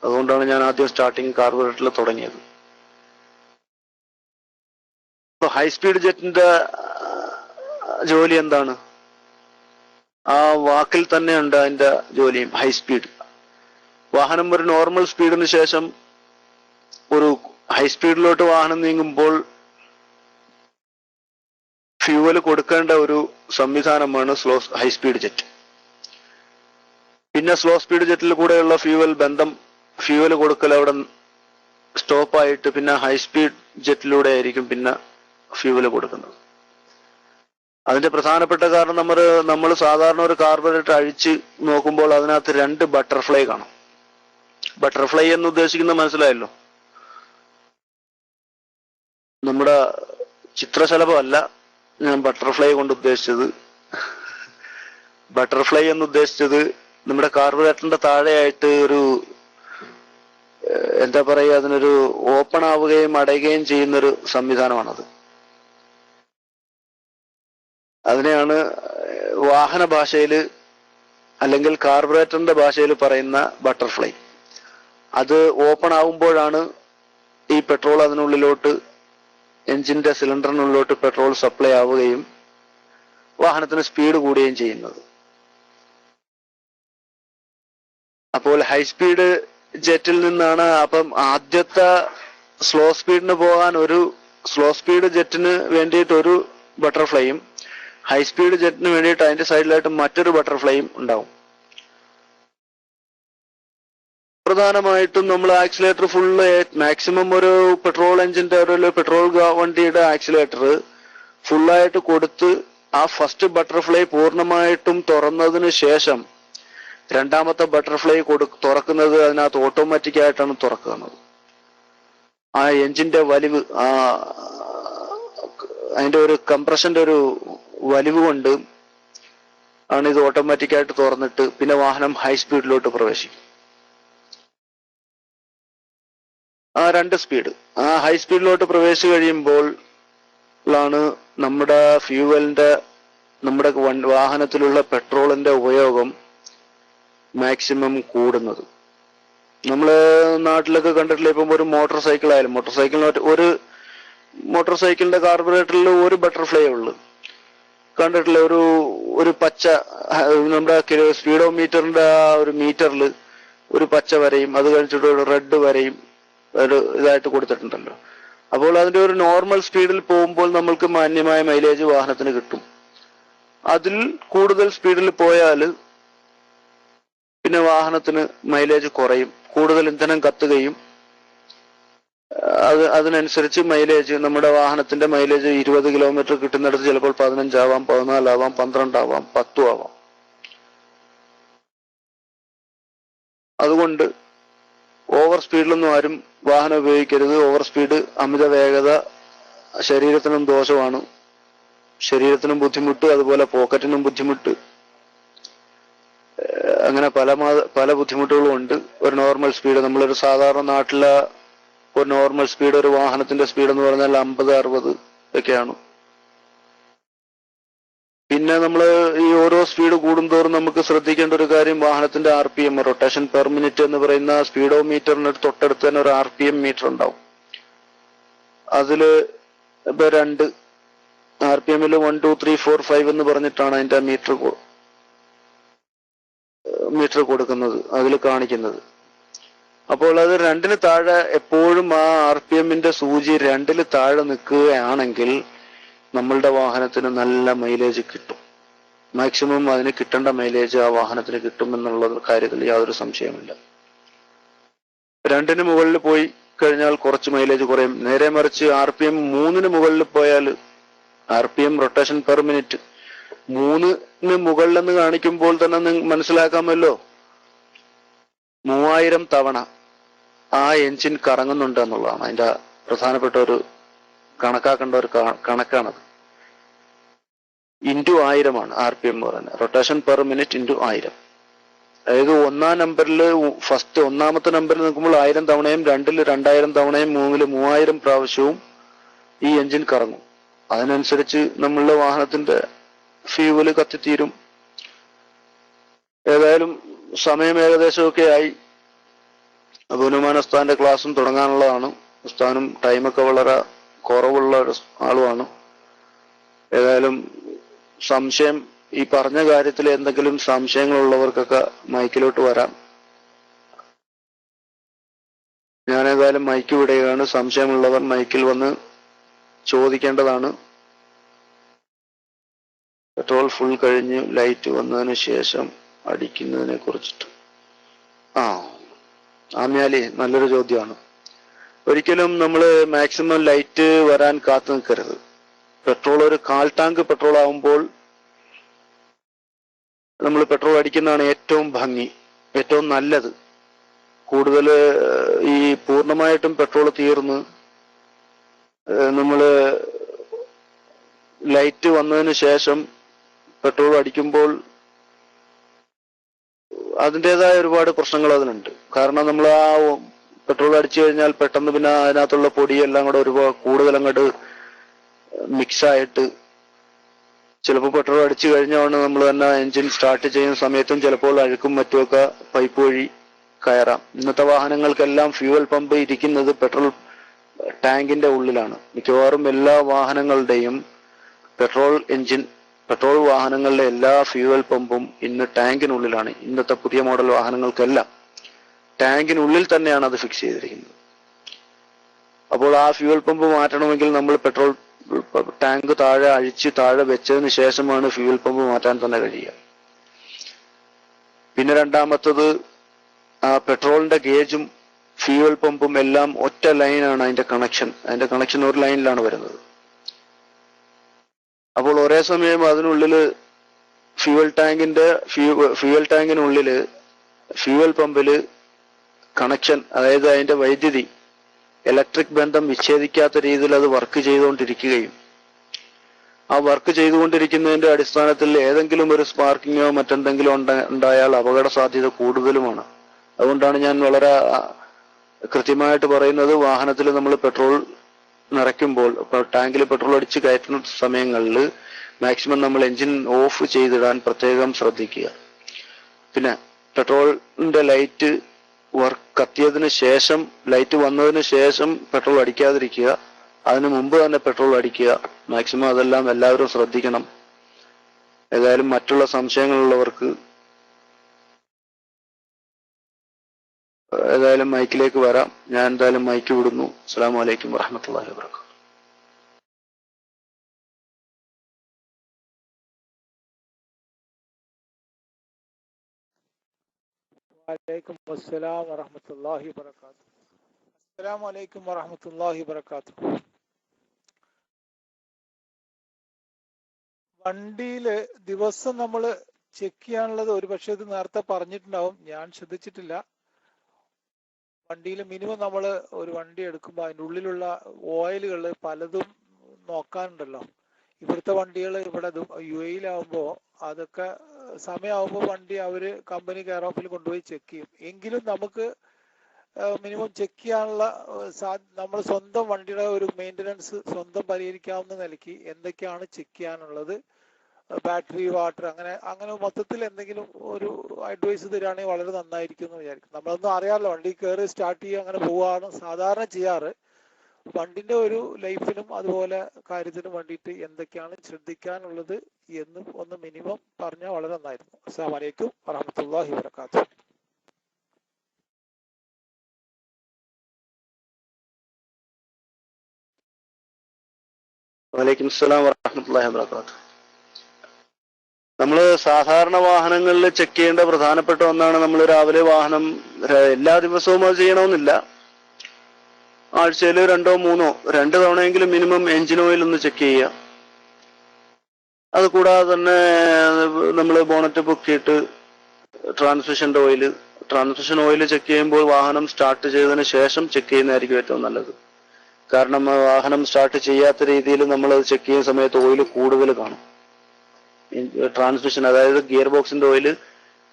അതുകൊണ്ടാണ് ഞാൻ ആദ്യം സ്റ്റാർട്ടിങ് കാർബറേറ്ററിൽ തുടങ്ങിയത്. ഇപ്പൊ ഹൈ സ്പീഡ് ജെറ്റിന്റെ ജോലി എന്താണ്? ആ വാക്കിൽ തന്നെ ഉണ്ട് അതിന്റെ ജോലിയും. ഹൈ സ്പീഡ് വാഹനം ഒരു നോർമൽ സ്പീഡിന് ശേഷം ഒരു ഹൈ സ്പീഡിലോട്ട് വാഹനം നീങ്ങുമ്പോൾ ഫ്യൂവൽ കൊടുക്കേണ്ട ഒരു സംവിധാനമാണ് ഹൈ സ്പീഡ് ജെറ്റ്. പിന്നെ സ്ലോ സ്പീഡ് ജെറ്റിൽ കൂടെയുള്ള ഫ്യൂവൽ കൊടുക്കൽ അവിടെ സ്റ്റോപ്പായിട്ട് പിന്നെ ഹൈ സ്പീഡ് ജെറ്റിലൂടെ ആയിരിക്കും പിന്നെ ഫ്യൂവൽ കൊടുക്കുന്നത്. അതിന്റെ പ്രധാനപ്പെട്ട കാരണം നമ്മൾ സാധാരണ ഒരു കാർബറേറ്റർ അഴിച്ച് നോക്കുമ്പോൾ അതിനകത്ത് 2 ബട്ടർഫ്ലൈ കാണും. ബട്ടർഫ്ലൈ എന്ന് ഉദ്ദേശിക്കുന്നത് മനസ്സിലായല്ലോ, നമ്മുടെ ചിത്രശലഭമല്ല ഞാൻ ബട്ടർഫ്ലൈ കൊണ്ട് ഉദ്ദേശിച്ചത്. ബട്ടർഫ്ലൈ എന്ന് ഉദ്ദേശിച്ചത് നമ്മുടെ കാർബറേറ്ററിന്റെ താഴെയായിട്ട് ഒരു എന്താ പറയുക, അതിനൊരു ഓപ്പൺ ആവുകയും അടയുകയും ചെയ്യുന്നൊരു സംവിധാനമാണത്. അതിനെയാണ് വാഹന ഭാഷയിൽ അല്ലെങ്കിൽ കാർബറേറ്ററിന്റെ ഭാഷയിൽ പറയുന്ന ബട്ടർഫ്ലൈ. അത് ഓപ്പൺ ആവുമ്പോഴാണ് ഈ പെട്രോൾ അതിനുള്ളിലോട്ട്, എഞ്ചിന്റെ സിലിണ്ടറിനുള്ളിലോട്ട് പെട്രോൾ സപ്ലൈ ആവുകയും വാഹനത്തിന് സ്പീഡ് കൂടുകയും ചെയ്യുന്നത്. അപ്പോൾ ഹൈസ്പീഡ് ജെറ്റിൽ നിന്നാണ്, അപ്പം ആദ്യത്തെ സ്ലോ സ്പീഡിന് പോകാൻ ഒരു സ്ലോ സ്പീഡ് ജെറ്റിന് വേണ്ടിയിട്ട് ഒരു ബട്ടർഫ്ലൈയും ഹൈസ്പീഡ് ജെറ്റിന് വേണ്ടിയിട്ട് അതിന്റെ സൈഡിലായിട്ട് മറ്റൊരു ബട്ടർഫ്ലൈയും ഉണ്ടാവും. പ്രധാനമായിട്ടും നമ്മൾ ആക്സിലേറ്റർ ഫുള്ള് മാക്സിമം ഒരു പെട്രോൾ എഞ്ചിന്റെ ഒരു പെട്രോൾ വണ്ടിയുടെ ആക്സിലേറ്റർ ഫുള്ളായിട്ട് കൊടുത്ത് ആ ഫസ്റ്റ് ബട്ടർഫ്ലൈ പൂർണ്ണമായിട്ടും തുറന്നതിന് ശേഷം രണ്ടാമത്തെ ബട്ടർഫ്ലൈ തുറക്കുന്നത് അതിനകത്ത് ഓട്ടോമാറ്റിക് ആയിട്ടാണ് തുറക്കുന്നത്. ആ എഞ്ചിന്റെ വലിവ്, അതിന്റെ ഒരു കംപ്രഷന്റെ ഒരു വലിവ് കൊണ്ട് ആണ് ഇത് ഓട്ടോമാറ്റിക് ആയിട്ട് തുറന്നിട്ട് പിന്നെ വാഹനം ഹൈ സ്പീഡിലോട്ട് പ്രവേശിക്കും. ആ 2 സ്പീഡ്, ആ ഹൈ സ്പീഡിലോട്ട് പ്രവേശിച്ചു കഴിയുമ്പോൾ ാണ് നമ്മുടെ ഫ്യൂവലിന്റെ, നമ്മുടെ വാഹനത്തിലുള്ള പെട്രോളിന്റെ ഉപയോഗം മാക്സിമം കൂടുന്നത്. നമ്മള് നാട്ടിലൊക്കെ കണ്ടിട്ടില്ല, ഇപ്പം ഒരു മോട്ടോർ സൈക്കിൾ ആയാലും മോട്ടോർ സൈക്കിളിന്റെ കാർബറേറ്ററിൽ ഒരു ബട്ടർഫ്ലൈ ഉള്ളു കണ്ടിട്ടില്ല. ഒരു പച്ച, നമ്മുടെ സ്പീഡോമീറ്ററിന്റെ ആ ഒരു മീറ്ററിൽ ഒരു പച്ച വരയും അത് കഴിഞ്ഞിട്ട് ഒരു റെഡ് വരയും ഒരു ഇതായിട്ട് കൊടുത്തിട്ടുണ്ടല്ലോ. അപ്പോൾ അതിന്റെ ഒരു നോർമൽ സ്പീഡിൽ പോകുമ്പോൾ നമ്മൾക്ക് മാന്യമായ മൈലേജ് വാഹനത്തിന് കിട്ടും. അതിൽ കൂടുതൽ സ്പീഡിൽ പോയാൽ പിന്നെ വാഹനത്തിന് മൈലേജ് കുറയും, കൂടുതൽ ഇന്ധനം കത്തുകയും അതിനനുസരിച്ച് മൈലേജ്, നമ്മുടെ വാഹനത്തിന്റെ മൈലേജ് 20 കിലോമീറ്റർ കിട്ടുന്നിടത്ത് ചിലപ്പോൾ 15 ആവാം, 14 ആവാം, 12 ആവാം, 10 ആവാം. അതുകൊണ്ട് ഓവർ സ്പീഡിലൊന്നും ആരും വാഹനം ഉപയോഗിക്കരുത്. ഓവർ സ്പീഡ്, അമിത വേഗത ശരീരത്തിനും ദോഷമാണ്, ശരീരത്തിനും ബുദ്ധിമുട്ട്, അതുപോലെ പോക്കറ്റിനും ബുദ്ധിമുട്ട്, അങ്ങനെ പല ബുദ്ധിമുട്ടുകളും ഉണ്ട്. ഒരു നോർമൽ സ്പീഡ്, നമ്മളൊരു സാധാരണ നാട്ടിലെ ഒരു നോർമൽ സ്പീഡ്, ഒരു വാഹനത്തിന്റെ സ്പീഡ് എന്ന് പറഞ്ഞാൽ 50-60 ഒക്കെയാണ്. പിന്നെ നമ്മൾ ഈ ഓരോ സ്പീഡ് കൂടുന്തോറും നമുക്ക് ശ്രദ്ധിക്കേണ്ട ഒരു കാര്യം, വാഹനത്തിന്റെ RPM, റൊട്ടേഷൻ പെർ മിനിറ്റ് എന്ന് പറയുന്ന സ്പീഡോമീറ്ററിന് തൊട്ടടുത്ത് തന്നെ ഒരു RPM മീറ്റർ ഉണ്ടാവും. അതില് ഇപ്പൊ 2 RPM 1, 2, 3, 4, 5 എന്ന് പറഞ്ഞിട്ടാണ് അതിന്റെ മീറ്റർ കൊടുക്കുന്നത്, അതിൽ കാണിക്കുന്നത്. അപ്പോൾ അത് 2ന് താഴെ എപ്പോഴും ആ RPMന്റെ സൂചി 2ൽ താഴെ നിൽക്കുകയാണെങ്കിൽ നമ്മളുടെ വാഹനത്തിന് നല്ല മൈലേജ് കിട്ടും. മാക്സിമം അതിന് കിട്ടേണ്ട മൈലേജ് ആ വാഹനത്തിന് കിട്ടുമെന്നുള്ള കാര്യത്തിൽ യാതൊരു സംശയമില്ല. 2ന് മുകളിൽ പോയി കഴിഞ്ഞാൽ കുറച്ച് മൈലേജ് കുറയും. നേരെ മറിച്ച് RPM 3ന് മുകളിൽ പോയാൽ, RPM റൊട്ടേഷൻ പെർ മിനിറ്റ് 3ന് മുകളിലെന്ന് കാണിക്കുമ്പോൾ തന്നെ മനസ്സിലാക്കാമല്ലോ 3000 തവണ ആ എഞ്ചിൻ കറങ്ങുന്നുണ്ട് എന്നുള്ളതാണ് അതിന്റെ പ്രധാനപ്പെട്ട ഒരു കണക്കാക്കേണ്ട ഒരു കണക്കാണത്. ഇൻറ്റു 1000 ആണ് RPM എന്ന് പറയുന്നത്, റൊട്ടേഷൻ പെർ മിനിറ്റ് ഇൻറ്റു 1000. അതായത് ഒന്നാമത്തെ നമ്പറിൽ നിൽക്കുമ്പോൾ 1000 തവണയും, 2ൽ 2000 തവണയും, 3ൽ 3000 പ്രാവശ്യവും ഈ എഞ്ചിൻ കറങ്ങും. അതിനനുസരിച്ച് നമ്മളുടെ വാഹനത്തിന്റെ ഫ്യൂവല് കത്തിത്തീരും. ഏതായാലും സമയം ഏകദേശമൊക്കെ ആയി. അബുനുമാൻ ഉസ്താദിന്റെ ക്ലാസ്സും തുടങ്ങാനുള്ളതാണ്. ഉസ്താദും ടൈമൊക്കെ വളരെ കുറവുള്ള ഒരു ആളുമാണ്. ഏതായാലും സംശയം, ഈ പറഞ്ഞ കാര്യത്തിൽ എന്തെങ്കിലും സംശയങ്ങളുള്ളവർക്കൊക്കെ മൈക്കിലോട്ട് വരാം. ഞാൻ ഏതായാലും മൈക്ക് വിടുകയാണ്. സംശയമുള്ളവർ മൈക്കിൽ വന്ന് ചോദിക്കേണ്ടതാണ്. പെട്രോൾ ഫുൾ കഴിഞ്ഞ് ലൈറ്റ് വന്നതിന് ശേഷം അടിക്കുന്നതിനെ കുറിച്ചിട്ട് ആമ്യാലി നല്ലൊരു ചോദ്യമാണ്. ഒരിക്കലും നമ്മൾ മാക്സിമം ലൈറ്റ് വരാൻ കാത്തു നിൽക്കരുത്. പെട്രോൾ ഒരു 1/4 ടാങ്ക് പെട്രോൾ ആകുമ്പോൾ നമ്മൾ പെട്രോൾ അടിക്കുന്നതാണ് ഏറ്റവും ഭംഗി, ഏറ്റവും നല്ലത്. കൂടുതൽ ഈ പൂർണ്ണമായിട്ടും പെട്രോൾ തീർന്ന് നമ്മള് ലൈറ്റ് വന്നതിന് ശേഷം പെട്രോൾ അടിക്കുമ്പോൾ അതിൻ്റെതായ ഒരുപാട് പ്രശ്നങ്ങൾ അതിനുണ്ട്. കാരണം നമ്മൾ ആ പെട്രോൾ അടിച്ചു കഴിഞ്ഞാൽ പെട്ടെന്ന് പിന്നെ അതിനകത്തുള്ള പൊടിയെല്ലാം കൂടെ ഒരുപാട് കൂടുതൽ അങ്ങോട്ട് മിക്സായിട്ട് ചിലപ്പോൾ പെട്രോൾ അടിച്ചു കഴിഞ്ഞാണ് നമ്മൾ തന്നെ എൻജിൻ സ്റ്റാർട്ട് ചെയ്യുന്ന സമയത്തും ചിലപ്പോൾ അഴുക്കും മറ്റുമൊക്കെ പൈപ്പ് വഴി കയറാം. ഇന്നത്തെ വാഹനങ്ങൾക്കെല്ലാം ഫ്യൂവൽ പമ്പ് ഇരിക്കുന്നത് പെട്രോൾ ടാങ്കിന്റെ ഉള്ളിലാണ്. മിക്കവാറും എല്ലാ വാഹനങ്ങളുടെയും പെട്രോൾ വാഹനങ്ങളുടെ എല്ലാ ഫ്യൂവൽ പമ്പും ഇന്ന് ടാങ്കിനുള്ളിലാണ്. ഇന്നത്തെ പുതിയ മോഡൽ വാഹനങ്ങൾക്കെല്ലാം ടാങ്കിനുള്ളിൽ തന്നെയാണ് അത് ഫിക്സ് ചെയ്തിരിക്കുന്നത്. അപ്പോൾ ആ ഫ്യൂവൽ പമ്പ് മാറ്റണമെങ്കിൽ നമ്മൾ പെട്രോൾ ടാങ്ക് താഴെ അഴിച്ച് താഴെ വെച്ചതിന് ശേഷമാണ് ഫ്യൂവൽ പമ്പ് മാറ്റാൻ തന്നെ കഴിയുക. പിന്നെ രണ്ടാമത്തത്, ആ പെട്രോളിന്റെ ഗേജും ഫ്യൂവൽ പമ്പും എല്ലാം ഒറ്റ ലൈനാണ് അതിന്റെ കണക്ഷൻ ഒരു ലൈനിലാണ് വരുന്നത്. അപ്പോൾ ഒരേ സമയം അതിനുള്ളില് ഫ്യൂവൽ ടാങ്കിനുള്ളില് ഫ്യൂവൽ പമ്പില് കണക്ഷൻ, അതായത് അതിന്റെ വൈദ്യുതി ഇലക്ട്രിക് ബന്ധം വിച്ഛേദിക്കാത്ത രീതിയിൽ അത് വർക്ക് ചെയ്തുകൊണ്ടിരിക്കുകയും ആ വർക്ക് ചെയ്തുകൊണ്ടിരിക്കുന്നതിന്റെ അടിസ്ഥാനത്തിൽ ഏതെങ്കിലും ഒരു സ്പാർക്കിങ്ങോ മറ്റെന്തെങ്കിലും ഉണ്ടായാൽ അപകട സാധ്യത കൂടുതലുമാണ്. അതുകൊണ്ടാണ് ഞാൻ വളരെ കൃത്യമായിട്ട് പറയുന്നത്, വാഹനത്തിൽ നമ്മൾ പെട്രോൾ നിറയ്ക്കുമ്പോൾ ടാങ്കിൽ പെട്രോൾ അടിച്ച് കയറ്റുന്ന സമയങ്ങളിൽ മാക്സിമം നമ്മൾ എൻജിൻ ഓഫ് ചെയ്തിടാൻ പ്രത്യേകം ശ്രദ്ധിക്കുക. പിന്നെ പെട്രോളിന്റെ ലൈറ്റ് കത്തിയതിന് ശേഷം, ലൈറ്റ് വന്നതിന് ശേഷം പെട്രോൾ അടിക്കാതിരിക്കുക, അതിനു മുമ്പ് തന്നെ പെട്രോൾ അടിക്കുക. മാക്സിമം അതെല്ലാം എല്ലാവരും ശ്രദ്ധിക്കണം. ഏതായാലും മറ്റുള്ള സംശയങ്ങളുള്ളവർക്ക് ഏതായാലും മൈക്കിലേക്ക് വരാം. ഞാൻ എന്തായാലും മൈക്ക് വിടുന്നു. അസ്സലാമു അലൈക്കും വറഹ്മത്തുള്ളാഹി വബറകാതുഹു. വലൈക്കും അസ്സലാം വറഹ്മത്തുള്ളാഹി വബറകാതുഹു. അസ്സലാമു അലൈക്കും വറഹ്മത്തുള്ളാഹി വബറകാതുഹു. വണ്ടിയില് ദിവസം നമ്മൾ ചെക്ക് ചെയ്യാനുള്ളത്, ഒരുപക്ഷെ ഇത് നേരത്തെ പറഞ്ഞിട്ടുണ്ടാവും, ഞാൻ ശ്രദ്ധിച്ചിട്ടില്ല. വണ്ടിയിൽ മിനിമം നമ്മൾ ഒരു വണ്ടി എടുക്കുമ്പോൾ അതിൻ്റെ ഉള്ളിലുള്ള ഓയിലുകൾ പലതും നോക്കാനുണ്ടല്ലോ. ഇവിടുത്തെ വണ്ടികൾ ഇവിടെ UAE-യിലാവുമ്പോൾ അതൊക്കെ സമയമാകുമ്പോൾ വണ്ടി അവര് കമ്പനി കെയർ ഓഫിൽ കൊണ്ടുപോയി ചെക്ക് ചെയ്യും. എങ്കിലും നമുക്ക് മിനിമം ചെക്ക് ചെയ്യാനുള്ള നമ്മൾ സ്വന്തം വണ്ടിയുടെ ഒരു മെയിൻ്റനൻസ് സ്വന്തം പരിഹരിക്കാവുന്ന നിലയ്ക്ക് എന്തൊക്കെയാണ് ചെക്ക് ചെയ്യാനുള്ളത്, ബാറ്ററി, വാട്ടർ, അങ്ങനെ മൊത്തത്തിൽ എന്തെങ്കിലും ഒരു അഡ്വൈസ് തരികയാണെങ്കിൽ വളരെ നന്നായിരിക്കും എന്ന് വിചാരിക്കും. നമ്മളൊന്നും അറിയാമല്ലോ, വണ്ടി കയറി സ്റ്റാർട്ട് ചെയ്യുക അങ്ങനെ പോവുകയാണ് സാധാരണ ചെയ്യാറ്. വണ്ടിന്റെ ഒരു ലൈഫിനും അതുപോലെ കാര്യത്തിനും വേണ്ടിയിട്ട് എന്തൊക്കെയാണ് ശ്രദ്ധിക്കാനുള്ളത് എന്ന് ഒന്ന് മിനിമം പറഞ്ഞാൽ വളരെ നന്നായിരുന്നു. അസ്സലാമു അലൈക്കും വറഹ്മത്തുള്ളാഹി വബറകാതുഹു. വലൈക്കും അസ്സലാം വറഹ്മത്തുള്ളാഹി വബറകാതുഹു. നമ്മൾ സാധാരണ വാഹനങ്ങളിൽ ചെക്ക് ചെയ്യേണ്ട പ്രധാനപ്പെട്ട ഒന്നാണ്, നമ്മൾ രാവിലെ വാഹനം എല്ലാ ദിവസവും അത് ചെയ്യണമെന്നില്ല, ആഴ്ചയിൽ 2 തവണയെങ്കിലും മിനിമം എൻജിൻ ഓയിൽ ഒന്ന് ചെക്ക് ചെയ്യുക. അത് കൂടാതെ തന്നെ നമ്മൾ ബോണറ്റ് പൊക്കിയിട്ട് ട്രാൻസ്മിഷൻ ഓയിൽ ചെക്ക് ചെയ്യുമ്പോൾ വാഹനം സ്റ്റാർട്ട് ചെയ്തതിന് ശേഷം ചെക്ക് ചെയ്യുന്നതായിരിക്കും ഏറ്റവും നല്ലത്. കാരണം വാഹനം സ്റ്റാർട്ട് ചെയ്യാത്ത രീതിയിൽ നമ്മൾ അത് ചെക്ക് ചെയ്യുന്ന സമയത്ത് ഓയിൽ കൂടുതൽ കാണും. ട്രാൻസ്മിഷൻ, അതായത് ഗിയർ ബോക്സിന്റെ ഓയിൽ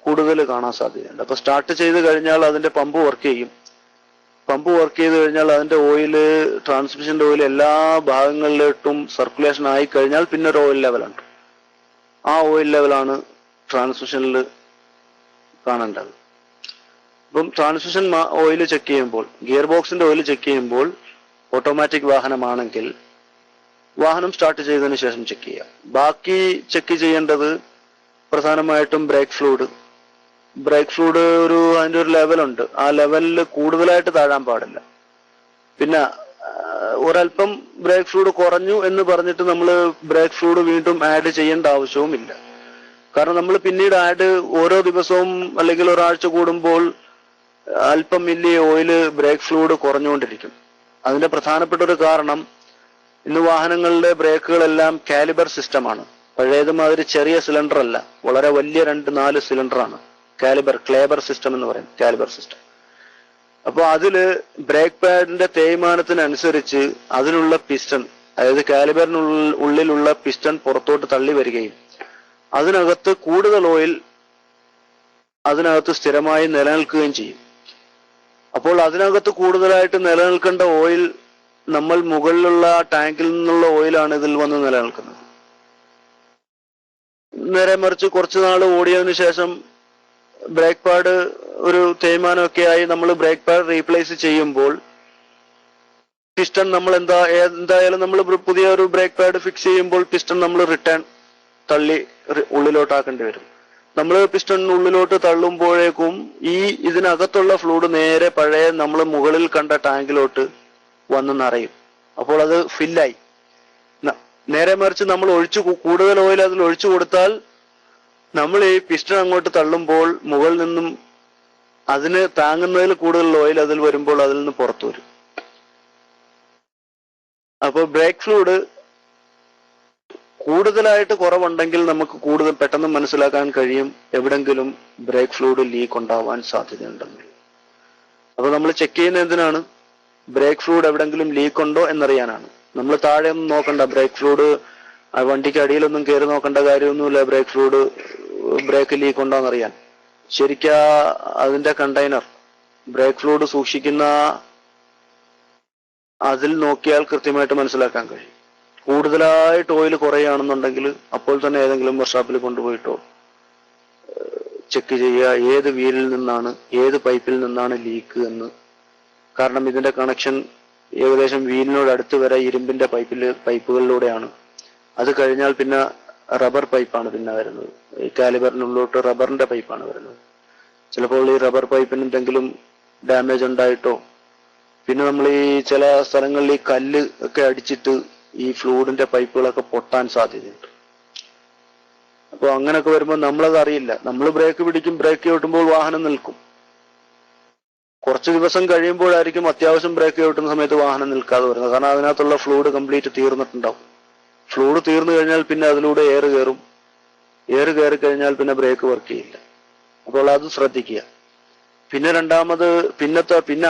കൂടുതൽ കാണാൻ സാധ്യതയുണ്ട്. അപ്പൊ സ്റ്റാർട്ട് ചെയ്ത് കഴിഞ്ഞാൽ അതിന്റെ പമ്പ് വർക്ക് ചെയ്യും. പമ്പ് വർക്ക് ചെയ്ത് കഴിഞ്ഞാൽ അതിന്റെ ഓയില്, ട്രാൻസ്മിഷന്റെ ഓയിൽ എല്ലാ ഭാഗങ്ങളിലോട്ടും സർക്കുലേഷൻ ആയി കഴിഞ്ഞാൽ പിന്നെ ഒരു ഓയിൽ ലെവലുണ്ട്. ആ ഓയിൽ ലെവലാണ് ട്രാൻസ്മിഷനിൽ കാണേണ്ടത്. അപ്പം ട്രാൻസ്മിഷൻ ഓയിൽ ചെക്ക് ചെയ്യുമ്പോൾ, ഗിയർ ബോക്സിന്റെ ഓയിൽ ചെക്ക് ചെയ്യുമ്പോൾ ഓട്ടോമാറ്റിക് വാഹനമാണെങ്കിൽ വാഹനം സ്റ്റാർട്ട് ചെയ്തതിനു ശേഷം ചെക്ക് ചെയ്യാം. ബാക്കി ചെക്ക് ചെയ്യേണ്ടത് പ്രധാനമായിട്ടും ബ്രേക്ക് ഫ്ലൂയിഡ് അതിന്റെ ഒരു ലെവലുണ്ട്. ആ ലെവലിൽ കൂടുതലായിട്ട് താഴാൻ പാടില്ല. പിന്നെ ഒരല്പം ബ്രേക്ക് ഫ്ലൂയിഡ് കുറഞ്ഞു എന്ന് പറഞ്ഞിട്ട് നമ്മൾ ബ്രേക്ക് ഫ്ലൂയിഡ് വീണ്ടും ആഡ് ചെയ്യേണ്ട ആവശ്യവുമില്ല. കാരണം നമ്മൾ പിന്നീട് ഓരോ ദിവസവും അല്ലെങ്കിൽ ഒരാഴ്ച കൂടുമ്പോൾ അല്പം മില്ലി ഓയില് ബ്രേക്ക് ഫ്ലൂയിഡ് കുറഞ്ഞുകൊണ്ടിരിക്കും. അതിന്റെ പ്രധാനപ്പെട്ട ഒരു കാരണം ഇന്ന് വാഹനങ്ങളുടെ ബ്രേക്കുകളെല്ലാം കാലിബർ സിസ്റ്റമാണ്. പഴയതുമാതിരി ചെറിയ സിലിണ്ടർ അല്ല, വളരെ വലിയ 2-4 സിലിണ്ടറാണ് കാലിബർ, ക്ലേബർ സിസ്റ്റം എന്ന് പറയും, കാലിബർ സിസ്റ്റം. അപ്പോൾ അതില് ബ്രേക്ക് പാഡിന്റെ തേയ്മാനത്തിനനുസരിച്ച് അതിലുള്ള പിസ്റ്റൺ, അതായത് കാലിബറിനുള്ളിലുള്ള പിസ്റ്റൺ പുറത്തോട്ട് തള്ളി വരികയും അതിനകത്ത് കൂടുതൽ ഓയിൽ അതിനകത്ത് സ്ഥിരമായി നിലനിൽക്കുകയും ചെയ്യും. അപ്പോൾ അതിനകത്ത് കൂടുതലായിട്ട് നിലനിൽക്കേണ്ട ഓയിൽ നമ്മൾ മുകളിലുള്ള ടാങ്കിൽ നിന്നുള്ള ഓയിലാണ് ഇതിൽ വന്ന് നിലനിൽക്കുന്നത്. നേരെ മറിച്ച് കുറച്ചു നാൾ ഓടിയതിനു ശേഷം ബ്രേക്ക് പാഡ് ഒരു തേയ്മാനമൊക്കെ ആയി നമ്മൾ ബ്രേക്ക് പാഡ് റീപ്ലേസ് ചെയ്യുമ്പോൾ പിസ്റ്റൺ നമ്മൾ എന്തായാലും നമ്മൾ പുതിയ ഒരു ബ്രേക്ക് പാഡ് ഫിക്സ് ചെയ്യുമ്പോൾ പിസ്റ്റൺ നമ്മൾ റിട്ടേൺ തള്ളി ഉള്ളിലോട്ടാക്കേണ്ടി വരും. നമ്മൾ പിസ്റ്റൺ ഉള്ളിലോട്ട് തള്ളുമ്പോഴേക്കും ഇതിനകത്തുള്ള ഫ്ലൂയിഡ് നേരെ പഴയ നമ്മൾ മുകളിൽ കണ്ട ടാങ്കിലോട്ട് വന്ന് നിറയും. അപ്പോൾ അത് ഫില്ലായി. നേരെ മറിച്ച് നമ്മൾ കൂടുതൽ ഓയിൽ അതിൽ ഒഴിച്ചു കൊടുത്താൽ നമ്മൾ ഈ പിസ്റ്റൺ അങ്ങോട്ട് തള്ളുമ്പോൾ മുകളിൽ നിന്നും അതിന് താങ്ങുന്നതിൽ കൂടുതൽ ഓയിൽ അതിൽ വരുമ്പോൾ അതിൽ നിന്ന് പുറത്തു വരും. അപ്പോൾ ബ്രേക്ക് ഫ്ലൂയിഡ് കൂടുതലായിട്ട് കുറവുണ്ടെങ്കിൽ നമുക്ക് കൂടുതൽ പെട്ടെന്ന് മനസ്സിലാക്കാൻ കഴിയും എവിടെങ്കിലും ബ്രേക്ക് ഫ്ലൂയിഡ് ലീക്ക് ഉണ്ടാവാൻ സാധ്യതയുണ്ടെങ്കിൽ. അപ്പൊ നമ്മൾ ചെക്ക് ചെയ്യുന്ന എന്തിനാണ്? ബ്രേക്ക് ഫ്ലൂയിഡ് എവിടെങ്കിലും ലീക്ക് ഉണ്ടോ എന്നറിയാനാണ്. നമ്മൾ താഴെ ഒന്നും നോക്കണ്ട, ബ്രേക്ക് ഫ്ലൂയിഡ് വണ്ടിക്ക് അടിയിലൊന്നും കയറി നോക്കേണ്ട കാര്യമൊന്നുമില്ല. ബ്രേക്ക് ഫ്ലൂയിഡ് ബ്രേക്ക് ലീക്ക് ഉണ്ടോ എന്നറിയാൻ ശരിക്കും അതിന്റെ കണ്ടെയ്നർ, ബ്രേക്ക് ഫ്ലൂയിഡ് സൂക്ഷിക്കുന്ന അതിൽ നോക്കിയാൽ കൃത്യമായിട്ട് മനസ്സിലാക്കാൻ കഴിയും. കൂടുതലായിട്ട് ഓയിൽ കുറയുകയാണെന്നുണ്ടെങ്കിൽ അപ്പോൾ തന്നെ ഏതെങ്കിലും വർക്ക്ഷോപ്പിൽ കൊണ്ടുപോയിട്ടോ ചെക്ക് ചെയ്യുക ഏത് വീലിൽ നിന്നാണ്, ഏത് പൈപ്പിൽ നിന്നാണ് ലീക്ക് എന്ന്. കാരണം ഇതിന്റെ കണക്ഷൻ ഏകദേശം വീലിനോട് അടുത്ത് വരെ ഇരുമ്പിന്റെ പൈപ്പുകളിലൂടെയാണ്. അത് കഴിഞ്ഞാൽ പിന്നെ റബ്ബർ പൈപ്പാണ് പിന്നെ വരുന്നത്. ഈ കാലിബറിനുള്ളിലോട്ട് റബ്ബറിന്റെ പൈപ്പാണ് വരുന്നത്. ചിലപ്പോൾ ഈ റബ്ബർ പൈപ്പിന് എന്തെങ്കിലും ഡാമേജ് ഉണ്ടായിട്ടോ, പിന്നെ നമ്മൾ ഈ ചില സ്ഥലങ്ങളിൽ ഈ കല്ല് ഒക്കെ അടിച്ചിട്ട് ഈ ഫ്ലൂയിഡിന്റെ പൈപ്പുകളൊക്കെ പൊട്ടാൻ സാധ്യതയുണ്ട്. അപ്പോൾ അങ്ങനെയൊക്കെ വരുമ്പോൾ നമ്മളത് അറിയില്ല. നമ്മൾ ബ്രേക്ക് പിടിക്കും, ബ്രേക്ക് ചവിട്ടുമ്പോൾ വാഹനം നിൽക്കും. കുറച്ച് ദിവസം കഴിയുമ്പോഴായിരിക്കും അത്യാവശ്യം ബ്രേക്ക് ചവിട്ടുന്ന സമയത്ത് വാഹനം നിൽക്കാതെ വരുന്നത്. കാരണം അതിനകത്തുള്ള ഫ്ലൂയിഡ് കംപ്ലീറ്റ് തീർന്നിട്ടുണ്ടാവും. ഫ്ലൂയിഡ് തീർന്നു കഴിഞ്ഞാൽ പിന്നെ അതിലൂടെ എയർ കയറും. എയർ കയറി കഴിഞ്ഞാൽ പിന്നെ ബ്രേക്ക് വർക്ക് ചെയ്യില്ല. അപ്പോൾ അത് ശ്രദ്ധിക്കുക. പിന്നെ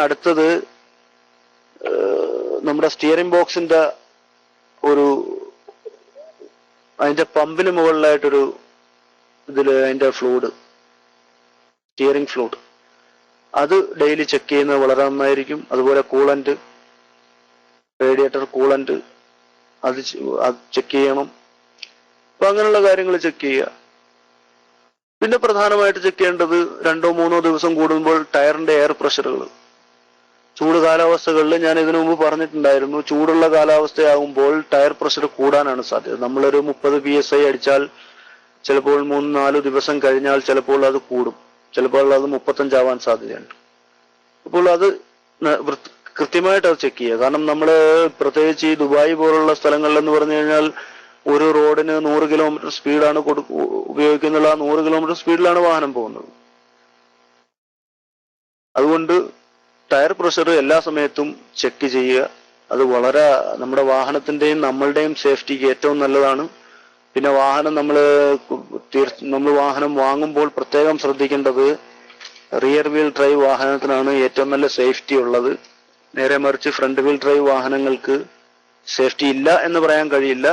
അടുത്തത് നമ്മുടെ സ്റ്റിയറിംഗ് ബോക്സിന്റെ അതിന്റെ പമ്പിന് മുകളിലായിട്ടൊരു അതിന്റെ ഫ്ലൂയിഡ്, സ്റ്റിയറിംഗ് ഫ്ലൂയിഡ്, അത് ഡെയിലി ചെക്ക് ചെയ്യുന്നത് വളരെ നന്നായിരിക്കും. അതുപോലെ കൂളന്റ്, റേഡിയേറ്റർ കൂളന്റ് അത് ചെക്ക് ചെയ്യണം. അപ്പൊ അങ്ങനെയുള്ള കാര്യങ്ങൾ ചെക്ക് ചെയ്യുക. പിന്നെ പ്രധാനമായിട്ട് ചെക്ക് ചെയ്യേണ്ടത് 2-3 ദിവസം കൂടുമ്പോൾ ടയറിന്റെ എയർ പ്രഷറുകൾ. ചൂട് കാലാവസ്ഥകളിൽ ഞാൻ ഇതിനു മുമ്പ് പറഞ്ഞിട്ടുണ്ടായിരുന്നു, ചൂടുള്ള കാലാവസ്ഥയാകുമ്പോൾ ടയർ പ്രഷർ കൂടാനാണ് സാധ്യത. നമ്മളൊരു 30 PSI അടിച്ചാൽ ചിലപ്പോൾ 3-4 ദിവസം കഴിഞ്ഞാൽ ചിലപ്പോൾ അത് കൂടും, ചിലപ്പോൾ അത് 35 ആവാൻ സാധ്യതയുണ്ട്. അപ്പോൾ അത് കൃത്യമായിട്ട് അത് ചെക്ക് ചെയ്യുക. കാരണം നമ്മൾ പ്രത്യേകിച്ച് ഈ ദുബായ് പോലുള്ള സ്ഥലങ്ങളിൽ എന്ന് പറഞ്ഞു കഴിഞ്ഞാൽ ഒരു റോഡിന് 100 കിലോമീറ്റർ സ്പീഡാണ് ഉപയോഗിക്കുന്നുള്ള. 100 കിലോമീറ്റർ സ്പീഡിലാണ് വാഹനം പോകുന്നത്. അതുകൊണ്ട് ടയർ പ്രഷർ എല്ലാ സമയത്തും ചെക്ക് ചെയ്യുക. അത് വളരെ നമ്മുടെ വാഹനത്തിന്റെയും നമ്മളുടെയും സേഫ്റ്റിക്ക് ഏറ്റവും നല്ലതാണ്. പിന്നെ നമ്മൾ വാഹനം വാങ്ങുമ്പോൾ പ്രത്യേകം ശ്രദ്ധിക്കേണ്ടത് റിയർ വീൽ ഡ്രൈവ് വാഹനത്തിനാണ് ഏറ്റവും നല്ല സേഫ്റ്റി ഉള്ളത്. നേരെ മറിച്ച് ഫ്രണ്ട് വീൽ ഡ്രൈവ് വാഹനങ്ങൾക്ക് സേഫ്റ്റി ഇല്ല എന്ന് പറയാൻ കഴിയില്ല.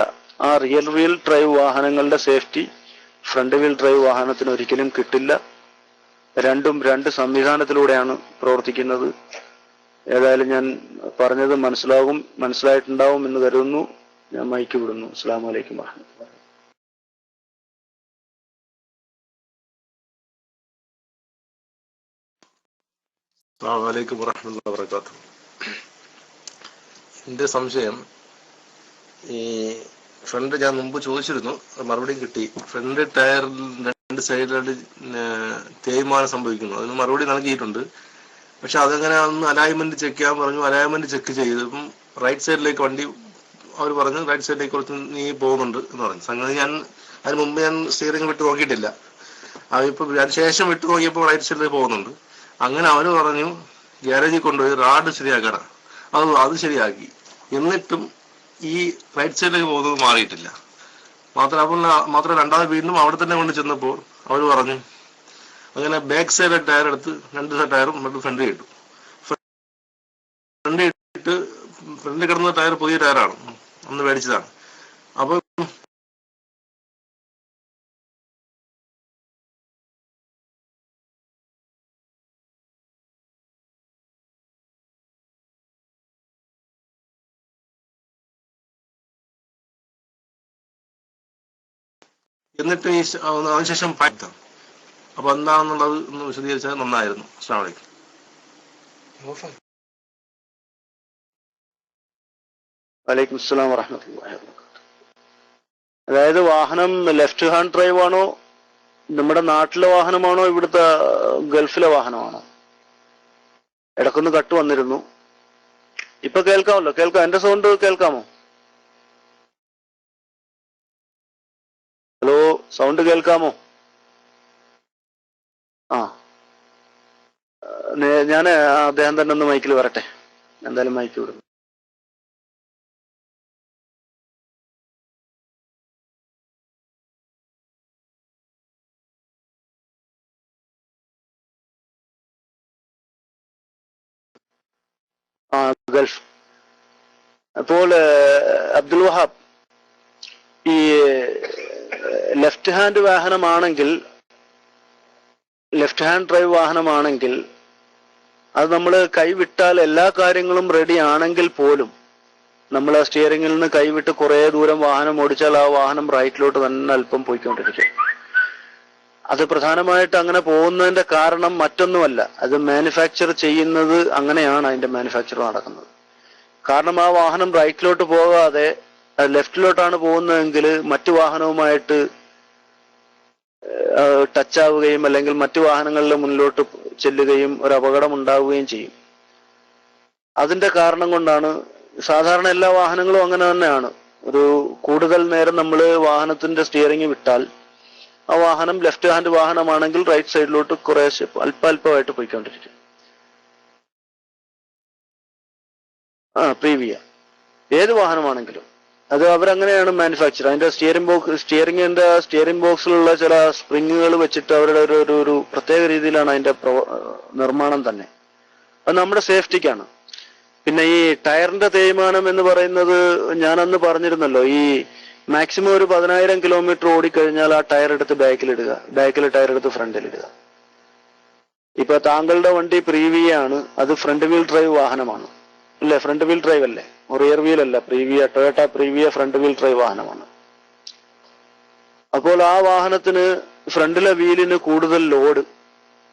ആ റിയർ വീൽ ഡ്രൈവ് വാഹനങ്ങളുടെ സേഫ്റ്റി ഫ്രണ്ട് വീൽ ഡ്രൈവ് വാഹനത്തിന് ഒരിക്കലും കിട്ടില്ല. രണ്ടും രണ്ട് സംവിധാനത്തിലൂടെയാണ് പ്രവർത്തിക്കുന്നത്. ഏതായാലും ഞാൻ പറഞ്ഞത് മനസ്സിലായിട്ടുണ്ടാവും എന്ന് കരുതുന്നു. ഞാൻ മൈക്ക് വിടുന്നു. അസ്സലാമു അലൈക്കും വറഹ്മത്തുള്ളാഹി. അസ്സലാമു അലൈക്കും വറഹ്മത്തുള്ളാഹി വബറകാതുഹു. എന്റെ സംശയം, ഈ ഫ്രണ്ട് ഞാൻ മുമ്പ് ചോദിച്ചിരുന്നു, മറുപടിയും കിട്ടി. ഫ്രണ്ട് ടയറിൽ 2 സൈഡിലായിട്ട് തേയ്മാനം സംഭവിക്കുന്നു. അതിന് മറുപടി നൽകിയിട്ടുണ്ട്. പക്ഷെ അതെങ്ങനെ ഒന്ന് അലൈൻമെന്റ് ചെക്ക് ചെയ്യാൻ പറഞ്ഞു. അലൈൻമെന്റ് ചെക്ക് ചെയ്ത് ഇപ്പം റൈറ്റ് സൈഡിലേക്ക് വണ്ടി അവർ പറഞ്ഞു റൈറ്റ് സൈഡിലേക്ക് കുറച്ച് നീ പോകുന്നുണ്ട് എന്ന് പറഞ്ഞു. സംഗതി അതിന് മുമ്പ് ഞാൻ സ്റ്റിയറിംഗ് വിട്ട് നോക്കിയിട്ടില്ല. അതിപ്പോ ശേഷം വിട്ടു നോക്കിയപ്പോൾ റൈറ്റ് സൈഡിലേക്ക് പോകുന്നുണ്ട്. അങ്ങനെ അവര് പറഞ്ഞു ഗ്യാരേജിൽ കൊണ്ടുപോയി റാഡ് ശരിയാക്കണം. അത് ശരിയാക്കി. എന്നിട്ടും ഈ റൈറ്റ് സൈഡിലേക്ക് പോകുന്നത് മാറിയിട്ടില്ല. മാത്രം രണ്ടാമത് വീണ്ടും അവിടെ തന്നെ കൊണ്ട് ചെന്നപ്പോൾ അവർ പറഞ്ഞു അങ്ങനെ ബാക്ക് സൈഡ് ടയർ എടുത്ത് 2 ടയറും ഫ്രണ്ട് ഇട്ടു. ഫ്രണ്ട് ഇട്ട് ഫ്രണ്ട് കിടന്ന ടയർ പുതിയ ടയറാണ്, അന്ന് മേടിച്ചതാണ്. അപ്പൊ എന്നിട്ട് അതിനുശേഷം പാക്താണ്. അപ്പൊ എന്താണെന്നുള്ളത് ഒന്ന് വിശദീകരിച്ചാൽ നന്നായിരുന്നു. അസ്സലാമു അലൈക്കും. വലൈക്കും അസ്സലാം വറഹ്മത്തുള്ളാഹി വബറകാതുഹു. അതായത് വാഹനം ലെഫ്റ്റ് ഹാൻഡ് ഡ്രൈവ് ആണോ, നമ്മുടെ നാട്ടിലെ വാഹനമാണോ, ഇവിടുത്തെ ഗൾഫിലെ വാഹനമാണോ? ഇടക്കൊന്ന് കട്ട് വന്നിരുന്നു. ഇപ്പൊ കേൾക്കാമല്ലോ? കേൾക്കാം? എന്റെ സൗണ്ട് കേൾക്കാമോ? ഹലോ, സൗണ്ട് കേൾക്കാമോ? ആ, ഞാൻ അദ്ദേഹം തന്നെ ഒന്ന് മൈക്കിൽ വരട്ടെ. എന്തായാലും മൈക്ക് വിടുന്നു. ആ, ഗൾഫ്. അപ്പോൾ അബ്ദുൽ വഹാബ്, ഈ ലെഫ്റ്റ് ഹാൻഡ് വാഹനമാണെങ്കിൽ, ലെഫ്റ്റ് ഹാൻഡ് ഡ്രൈവ് വാഹനമാണെങ്കിൽ അത് നമ്മൾ കൈവിട്ടാൽ എല്ലാ കാര്യങ്ങളും റെഡി ആണെങ്കിൽ പോലും നമ്മൾ ആ സ്റ്റിയറിംഗിൽ നിന്ന് കൈവിട്ട് കുറെ ദൂരം വാഹനം ഓടിച്ചാൽ ആ വാഹനം റൈറ്റിലോട്ട് തന്നെ അല്പം പോയിക്കൊണ്ടിരിക്കും. അത് പ്രധാനമായിട്ട് അങ്ങനെ പോകുന്നതിന്റെ കാരണം മറ്റൊന്നുമല്ല, അത് മാനുഫാക്ചർ ചെയ്യുന്നത് അങ്ങനെയാണ്. അതിന്റെ മാനുഫാക്ചർ നടക്കുന്നത്. കാരണം ആ വാഹനം റൈറ്റിലോട്ട് പോകാതെ ലെഫ്റ്റിലോട്ടാണ് പോകുന്നതെങ്കിൽ മറ്റു വാഹനവുമായിട്ട് ടച്ച് ആവുകയും അല്ലെങ്കിൽ മറ്റു വാഹനങ്ങളുടെ മുന്നിലോട്ട് ചെല്ലുകയും ഒരു അപകടം ഉണ്ടാവുകയും ചെയ്യും. അതിന്റെ കാരണം കൊണ്ടാണ് സാധാരണ എല്ലാ വാഹനങ്ങളും അങ്ങനെ തന്നെയാണ്. ഒരു കൂടുതൽ നേരം നമ്മൾ വാഹനത്തിന്റെ സ്റ്റിയറിംഗ് വിട്ടാൽ ആ വാഹനം ലെഫ്റ്റ് ഹാൻഡ് വാഹനമാണെങ്കിൽ റൈറ്റ് സൈഡിലോട്ട് കുറേശ്ശെ അല്പാൽപമായിട്ട് പോയിക്കൊണ്ടിരിക്കും. പ്രീവിയ ഏത് വാഹനമാണെങ്കിലും അത് അവരങ്ങനെയാണ് മാനുഫാക്ചർ. അതിന്റെ സ്റ്റിയറിംഗ് ബോക്സിലുള്ള ചില സ്പ്രിങ്ങുകൾ വെച്ചിട്ട് അവരുടെ ഒരു പ്രത്യേക രീതിയിലാണ് അതിന്റെ നിർമ്മാണം തന്നെ. അത് നമ്മുടെ സേഫ്റ്റിക്കാണ്. പിന്നെ ഈ ടയറിന്റെ തേയ്മാനം എന്ന് പറയുന്നത് ഞാൻ അന്ന് പറഞ്ഞിരുന്നല്ലോ, ഈ മാക്സിമം ഒരു 10,000 കിലോമീറ്റർ ഓടിക്കഴിഞ്ഞാൽ ആ ടയർ എടുത്ത് ബാക്കിലിടുക, ബാക്കിൽ ടയർ എടുത്ത് ഫ്രണ്ടിലിടുക. ഇപ്പൊ താങ്കളുടെ വണ്ടി പ്രീവിയ ആണ്, അത് ഫ്രണ്ട് വീൽ ഡ്രൈവ് വാഹനമാണ് അല്ലേ? ഫ്രണ്ട് വീൽ ഡ്രൈവ് അല്ലേ, റിയർ വീൽ അല്ല. Previa, Toyota Previa front wheel drive വാഹനമാണ്. അപ്പോൾ ആ വാഹനത്തിന് ഫ്രണ്ടിലെ വീലിന് കൂടുതൽ ലോഡ്,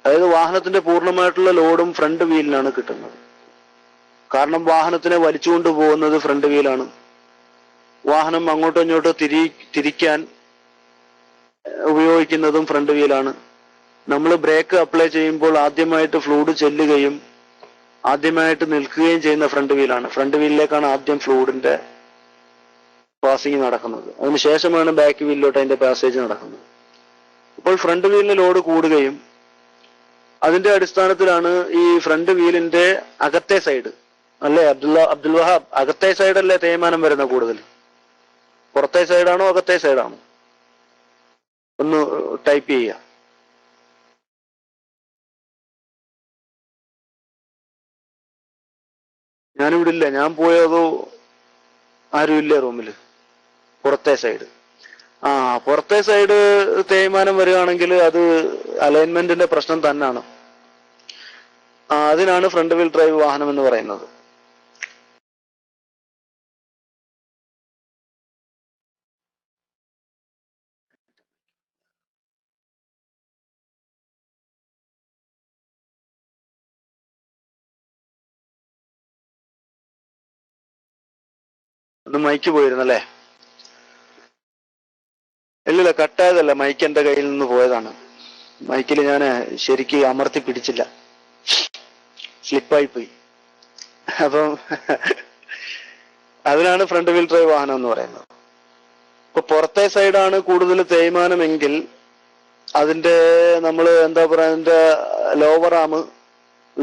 അതായത് വാഹനത്തിന്റെ പൂർണ്ണമായിട്ടുള്ള ലോഡും ഫ്രണ്ട് വീലിനാണ് കിട്ടുന്നത്. കാരണം വാഹനത്തിനെ വലിച്ചുകൊണ്ട് പോകുന്നത് ഫ്രണ്ട് വീലാണ്. വാഹനം അങ്ങോട്ടും ഇങ്ങോട്ടോ തിരിക്കാൻ ഉപയോഗിക്കുന്നതും ഫ്രണ്ട് വീലാണ്. നമ്മൾ ബ്രേക്ക് അപ്ലൈ ചെയ്യുമ്പോൾ ആദ്യമായിട്ട് ഫ്ലൂയിഡ് ചെല്ലുകയും ആദ്യമായിട്ട് നിൽക്കുകയും ചെയ്യുന്ന ഫ്രണ്ട് വീലാണ്. ഫ്രണ്ട് വീലിലേക്കാണ് ആദ്യം ഫ്ലൂയിഡിന്റെ പാസിങ് നടക്കുന്നത്. അതിനുശേഷമാണ് ബാക്ക് വീലിലോട്ട് അതിന്റെ പാസേജ് നടക്കുന്നത്. അപ്പോൾ ഫ്രണ്ട് വീലിന് ലോഡ് കൂടുകയും അതിന്റെ അടിസ്ഥാനത്തിലാണ് ഈ ഫ്രണ്ട് വീലിന്റെ അകത്തെ സൈഡ് അല്ലേ അബ്ദുൽ വഹാബ്, അകത്തെ സൈഡല്ലേ തേയ്മാനം വരുന്ന കൂടുതൽ? പുറത്തെ സൈഡാണോ അകത്തെ സൈഡാണോ? ഒന്ന് ടൈപ്പ് ചെയ്യുക. ഞാനിവിടെ ഇല്ല, ഞാൻ പോയതോ ആരും ഇല്ല റൂമിൽ. പുറത്തെ സൈഡ്, പുറത്തെ സൈഡ് തേയ്മാനം വരികയാണെങ്കിൽ അത് അലൈൻമെന്റിന്റെ പ്രശ്നം തന്നെയാണ്. അതിനാണ് ഫ്രണ്ട് വീൽ ഡ്രൈവ് വാഹനം എന്ന് പറയുന്നത്. ഒന്ന് മൈക്ക് പോയിരുന്നല്ലേ? ഇല്ലില്ല, കട്ടായതല്ല, മൈക്ക് എന്റെ കയ്യിൽ നിന്ന് പോയതാണ്. മൈക്കിൽ ഞാൻ ശരിക്ക് അമർത്തി പിടിച്ചില്ല, സ്ലിപ്പായി പോയി. അപ്പം അതിനാണ് ഫ്രണ്ട് വീൽ ഡ്രൈവ് വാഹനം എന്ന് പറയുന്നത്. ഇപ്പൊ പുറത്തെ സൈഡാണ് കൂടുതൽ തേയ്മാനമെങ്കിൽ അതിന്റെ നമ്മൾ എന്താ പറയാ, അതിന്റെ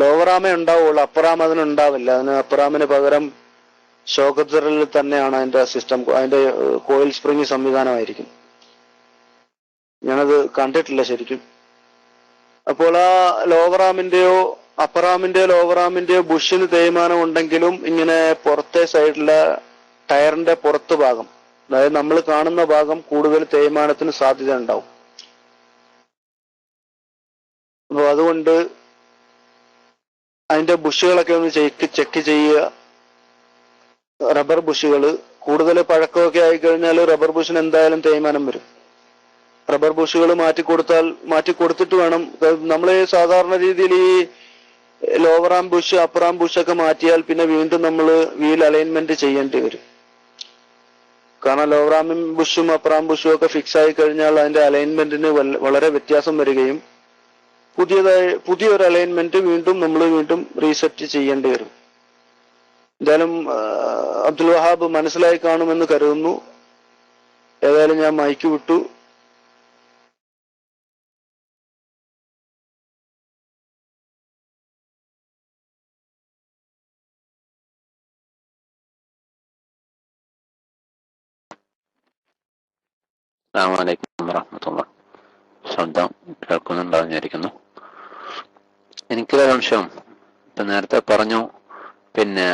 ലോവർ ആമേ ഉണ്ടാവുള്ളൂ, അപ്പർ ആം അതിനുണ്ടാവില്ല. അതിന് അപ്പർ ആമിന് പകരം ഷോക്ക് അബ്സർവറിൽ തന്നെയാണ് അതിന്റെ സിസ്റ്റം, അതിന്റെ കോയിൽ സ്പ്രിംഗ് സംവിധാനമായിരിക്കും. ഞാനത് കണ്ടിട്ടില്ല ശരിക്കും. അപ്പോൾ ആ ലോവറാമിന്റെയോ അപ്പറാമിന്റെയോ ലോവറാമിന്റെയോ ബുഷിന് തേയ്മാനം ഉണ്ടെങ്കിലും ഇങ്ങനെ പുറത്തെ സൈഡിലെ ടയറിന്റെ പുറത്ത് ഭാഗം, അതായത് നമ്മൾ കാണുന്ന ഭാഗം കൂടുതൽ തേയ്മാനത്തിന് സാധ്യത ഉണ്ടാവും. അപ്പോൾ അതുകൊണ്ട് അതിന്റെ ബുഷുകളൊക്കെ ഒന്ന് ചെക്ക് ചെയ്യുക. റബ്ബർ ബുഷുകൾ കൂടുതൽ പഴക്കമൊക്കെ ആയിക്കഴിഞ്ഞാൽ റബ്ബർ ബുഷിന് എന്തായാലും തേയ്മാനം വരും. റബ്ബർ ബുഷുകൾ മാറ്റി കൊടുത്തിട്ട് വേണം. നമ്മൾ സാധാരണ രീതിയിൽ ഈ ലോവർ ആം ബുഷ് അപ്പർ ആം ബുഷ് ഒക്കെ മാറ്റിയാൽ പിന്നെ വീണ്ടും നമ്മൾ വീൽ അലൈൻമെന്റ് ചെയ്യേണ്ടി വരും. കാരണം ലോവർ ആം ബുഷും അപ്പർ ആം ബുഷും ഒക്കെ ഫിക്സ് ആയി കഴിഞ്ഞാൽ അതിന്റെ അലൈൻമെന്റിന് വളരെ വ്യത്യാസം വരികയും പുതിയൊരു അലൈൻമെന്റ് വീണ്ടും റീസെറ്റ് ചെയ്യേണ്ടി വരും. എന്തായാലും അബ്ദുൽ വഹാബ് മനസ്സിലായി കാണുമെന്ന് കരുതുന്നു. ഏതായാലും ഞാൻ മൈക്ക് വിട്ടു. അസ്സലാമു അലൈക്കും വറഹ്മത്തുള്ളാഹി. ശബ്ദം കേൾക്കുന്നുണ്ടാവും വിചാരിക്കുന്നു. എനിക്കൊരു സംശയം, ഇപ്പൊ നേരത്തെ പറഞ്ഞു, പിന്നെ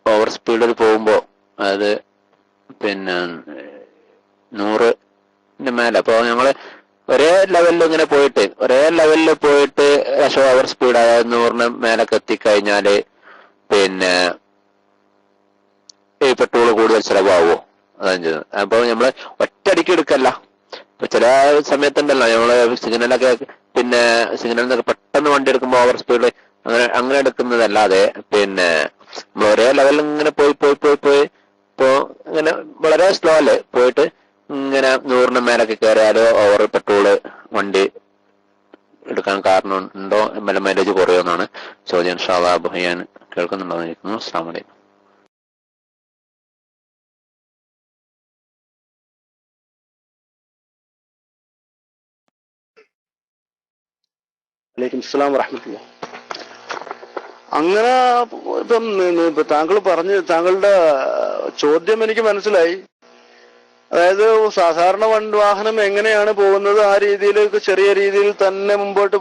ഓവർ സ്പീഡിൽ പോകുമ്പോ അതായത് പിന്നെ 100ന്റെ മേലെ, അപ്പൊ ഞങ്ങള് ഒരേ ലെവലിൽ പോയിട്ട് ഓവർ സ്പീഡ് അതായത് 100ന് മേലൊക്കെ എത്തിക്കഴിഞ്ഞാല് പിന്നെ ഈ പെട്രോൾ കൂടുതൽ ചിലവാകുമോ? അതാണ് ചെയ്തത്. അപ്പൊ നമ്മള് ഒറ്റയടിക്ക് എടുക്കല്ല. ഇപ്പൊ ചില സമയത്തുണ്ടല്ലോ നമ്മള് സിഗ്നലൊക്കെ പിന്നെ സിഗ്നലിൽ നിന്നൊക്കെ പെട്ടെന്ന് വണ്ടി എടുക്കുമ്പോൾ ഓവർ സ്പീഡ് അങ്ങനെ എടുക്കുന്നതല്ലാതെ പിന്നെ നമ്മൾ ഒരേ ലെവലിൽ ഇങ്ങനെ പോയി ഇപ്പോ ഇങ്ങനെ വളരെ സ്ലോ അല്ലേ പോയിട്ട് ഇങ്ങനെ 100ന് മേലൊക്കെ കയറിയാലോ ഓവർ പെട്രോള് വണ്ടി എടുക്കാൻ കാരണം ഉണ്ടോ, മൈലേജ് കുറയുമെന്നാണ് ചോദ്യം. ഇൻഷാ അല്ലാഹ് അബു ഹയ്യാൻ കേൾക്കുന്നുണ്ടോ എന്ന് ചോദിക്കുന്നു. അസ്സലാമു അലൈക്കും. വലൈക്കും അസ്സലാം വറഹ്മത്തുള്ളാഹി. അങ്ങനെ ഇപ്പം താങ്കളുടെ ചോദ്യം എനിക്ക് മനസ്സിലായി. അതായത് സാധാരണ വാഹനം എങ്ങനെയാണ് പോകുന്നത് ആ രീതിയിൽ ചെറിയ രീതിയിൽ തന്നെ മുമ്പോട്ട്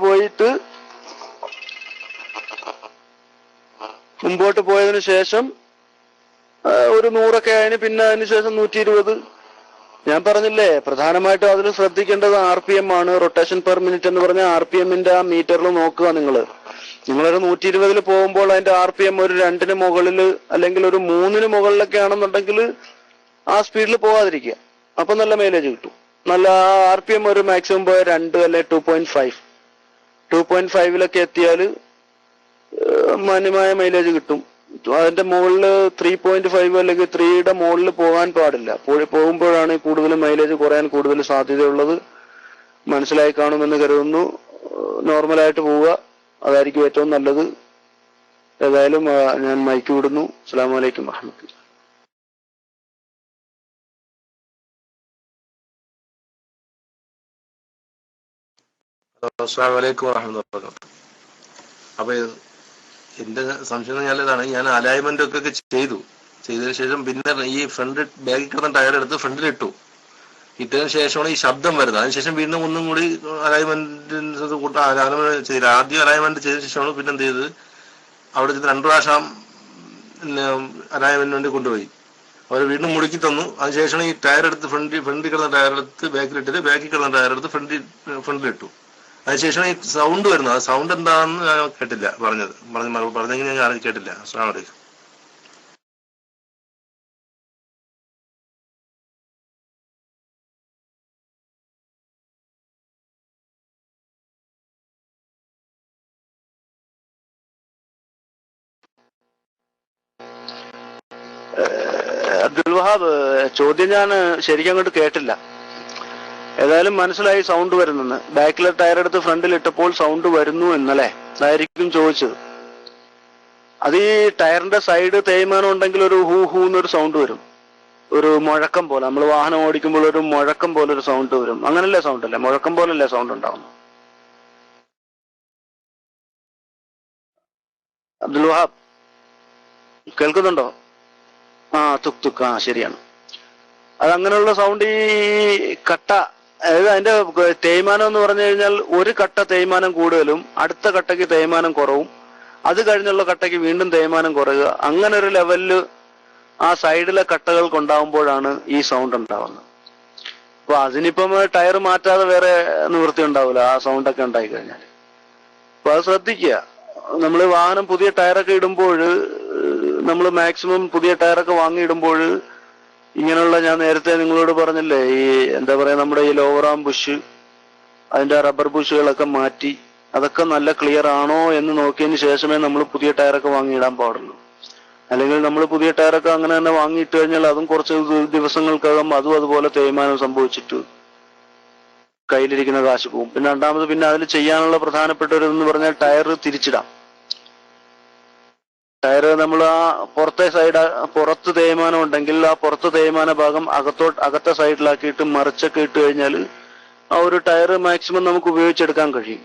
പോയതിനു ശേഷം ഒരു 100ഒക്കെ ആയതിന് പിന്നെ അതിനുശേഷം 120. ഞാൻ പറഞ്ഞില്ലേ, പ്രധാനമായിട്ടും അതിൽ ശ്രദ്ധിക്കേണ്ടത് RPM ആണ്. റൊട്ടേഷൻ പെർ മിനിറ്റ് എന്ന് പറഞ്ഞ RPMന്റെ ആ മീറ്ററിൽ നോക്കുക. നിങ്ങളൊരു 120 പോകുമ്പോൾ അതിന്റെ RPM ഒരു 2ന് മുകളിൽ അല്ലെങ്കിൽ ഒരു 3ന് മുകളിലൊക്കെ ആണെന്നുണ്ടെങ്കിൽ ആ സ്പീഡിൽ പോകാതിരിക്കുക. അപ്പൊ നല്ല മൈലേജ് കിട്ടും. നല്ല RPM ഒരു മാക്സിമം പോയ 2 അല്ലെ 2.5 എത്തിയാൽ മാന്യമായ മൈലേജ് കിട്ടും. അതിന്റെ മുകളിൽ 3.5 അല്ലെങ്കിൽ 3യുടെ മുകളിൽ പോകാൻ പാടില്ല. പോകുമ്പോഴാണ് കൂടുതൽ മൈലേജ് കുറയാൻ കൂടുതൽ സാധ്യതയുള്ളത്. മനസ്സിലായി കാണുമെന്ന് കരുതുന്നു. നോർമലായിട്ട് പോവുക, അതായിരിക്കും ഏറ്റവും നല്ലത്. ഏതായാലും ഞാൻ മൈക്ക് വിടുന്നു. അസ്സലാമു അലൈക്കും വറഹ്മത്തുള്ളാഹി. അസ്സലാമു അലൈക്കും വറഹ്മത്തുള്ളാഹി. അപ്പൊ എന്റെ സംശയം ഇതാണ്, ഞാൻ അലൈൻമെന്റ് ഒക്കെ ചെയ്തതിനു ശേഷം പിന്നെ ഈ ബാക്കിൽ കിടന്ന ടയർ എടുത്ത് ഫ്രണ്ടിലിട്ടു. ഇട്ടതിന് ശേഷമാണ് ഈ ശബ്ദം വരുന്നത്. അതിനുശേഷം വീണ്ടും ഒന്നും കൂടി അലൈൻമെന്റ് ചെയ്തില്ല. ആദ്യം അലൈൻമെന്റ് ചെയ്ത ശേഷമാണ് പിന്നെ എന്ത് ചെയ്തത്, അവിടെ 2 പ്രാവശ്യം അലൈൻമെന്റിന് വേണ്ടി കൊണ്ടുപോയി. അവർ വീണ്ടും മുടുക്കി തന്നു. അതിനുശേഷം ഈ ടയർ എടുത്ത് ഫ്രണ്ടിൽ കിടന്ന ടയർ എടുത്ത് ബാക്കിലിട്ടിട്ട് ബാക്കിൽ കിടന്ന ടയർ എടുത്ത് ഫ്രണ്ടിലിട്ടു. അതിനുശേഷം ഈ സൗണ്ട് വരുന്നത്, ആ സൗണ്ട് എന്താണെന്ന് ഞാൻ കേട്ടില്ല. പറഞ്ഞെങ്കിൽ ഞാൻ കേട്ടില്ല. അസ്സലാമു അലൈക്കും. അബ്ദുൽ വഹാബ്, ചോദ്യം ഞാൻ ശരിക്കും അങ്ങോട്ട് കേട്ടില്ല. ഏതായാലും മനസ്സിലായി സൗണ്ട് വരുന്നെന്ന്. ബാക്കിലെ ടയർ എടുത്ത് ഫ്രണ്ടിൽ ഇട്ടപ്പോൾ സൗണ്ട് വരുന്നു എന്നല്ലേ, അതായിരിക്കും ചോദിച്ചത്. അത് ഈ ടയറിന്റെ സൈഡ് തേയ്മാനം ഉണ്ടെങ്കിൽ ഒരു ഹൂ എന്നൊരു സൗണ്ട് വരും. ഒരു മുഴക്കം പോലെ, നമ്മൾ വാഹനം ഓടിക്കുമ്പോൾ ഒരു മുഴക്കം പോലെ ഒരു സൗണ്ട് വരും. അങ്ങനല്ലേ സൗണ്ട് അല്ലേ, മുഴക്കം പോലല്ലേ സൗണ്ട് ഉണ്ടാവുന്നു? അബ്ദുൽ വഹാബ് കേൾക്കുന്നുണ്ടോ? തുക് തുക്, ശരിയാണ്. അത് അങ്ങനെയുള്ള സൗണ്ട് ഈ കട്ട, അതായത് അതിന്റെ തേയ്മാനം എന്ന് പറഞ്ഞു കഴിഞ്ഞാൽ ഒരു കട്ട തേയ്മാനം കൂടുതലും അടുത്ത കട്ടയ്ക്ക് തേയ്മാനം കുറവും, അത് കഴിഞ്ഞുള്ള കട്ടയ്ക്ക് വീണ്ടും തേയ്മാനം കുറയുക, അങ്ങനെ ഒരു ലെവലില് ആ സൈഡിലെ കട്ടകൾക്ക് ഉണ്ടാവുമ്പോഴാണ് ഈ സൗണ്ട് ഉണ്ടാവുന്നത്. അപ്പൊ അതിനിപ്പം ടയർ മാറ്റാതെ വേറെ നിവൃത്തി ഉണ്ടാവില്ല ആ സൗണ്ടൊക്കെ ഉണ്ടായി കഴിഞ്ഞാൽ. അപ്പൊ അത് ശ്രദ്ധിക്കുക. നമ്മൾ വാഹനം പുതിയ ടയറൊക്കെ ഇടുമ്പോൾ, നമ്മൾ മാക്സിമം പുതിയ ടയറൊക്കെ വാങ്ങിയിടുമ്പോൾ ഇങ്ങനെയുള്ള, ഞാൻ നേരത്തെ നിങ്ങളോട് പറഞ്ഞില്ലേ, ഈ എന്താ പറയാ, നമ്മുടെ ഈ ലോവർ ആം ബുഷ്, അതിന്റെ റബ്ബർ ബുഷുകളൊക്കെ മാറ്റി അതൊക്കെ നല്ല ക്ലിയർ ആണോ എന്ന് നോക്കിയതിന് ശേഷമേ നമ്മൾ പുതിയ ടയറൊക്കെ വാങ്ങിയിടാൻ പാടുള്ളൂ. അല്ലെങ്കിൽ നമ്മൾ പുതിയ ടയറൊക്കെ അങ്ങനെ തന്നെ വാങ്ങിയിട്ട് കഴിഞ്ഞാൽ അതും കുറച്ച് ദിവസങ്ങൾക്കകം അതുപോലെ തേയ്മാനം സംഭവിച്ചിട്ട് കയ്യിലിരിക്കുന്ന കാശ് പോകും. പിന്നെ രണ്ടാമത് പിന്നെ അതിൽ ചെയ്യാനുള്ള പ്രധാനപ്പെട്ട ഒരു എന്ന് പറഞ്ഞാൽ ടയർ തിരിച്ചിടാം. ടയർ നമ്മൾ ആ പുറത്ത് തേയ്മാനം ഉണ്ടെങ്കിൽ ആ പുറത്ത് തേയ്മാന ഭാഗം അകത്തെ സൈഡിലാക്കിയിട്ട് മറിച്ചൊക്കെ ഇട്ട് കഴിഞ്ഞാൽ ആ ഒരു ടയർ മാക്സിമം നമുക്ക് ഉപയോഗിച്ചെടുക്കാൻ കഴിയും,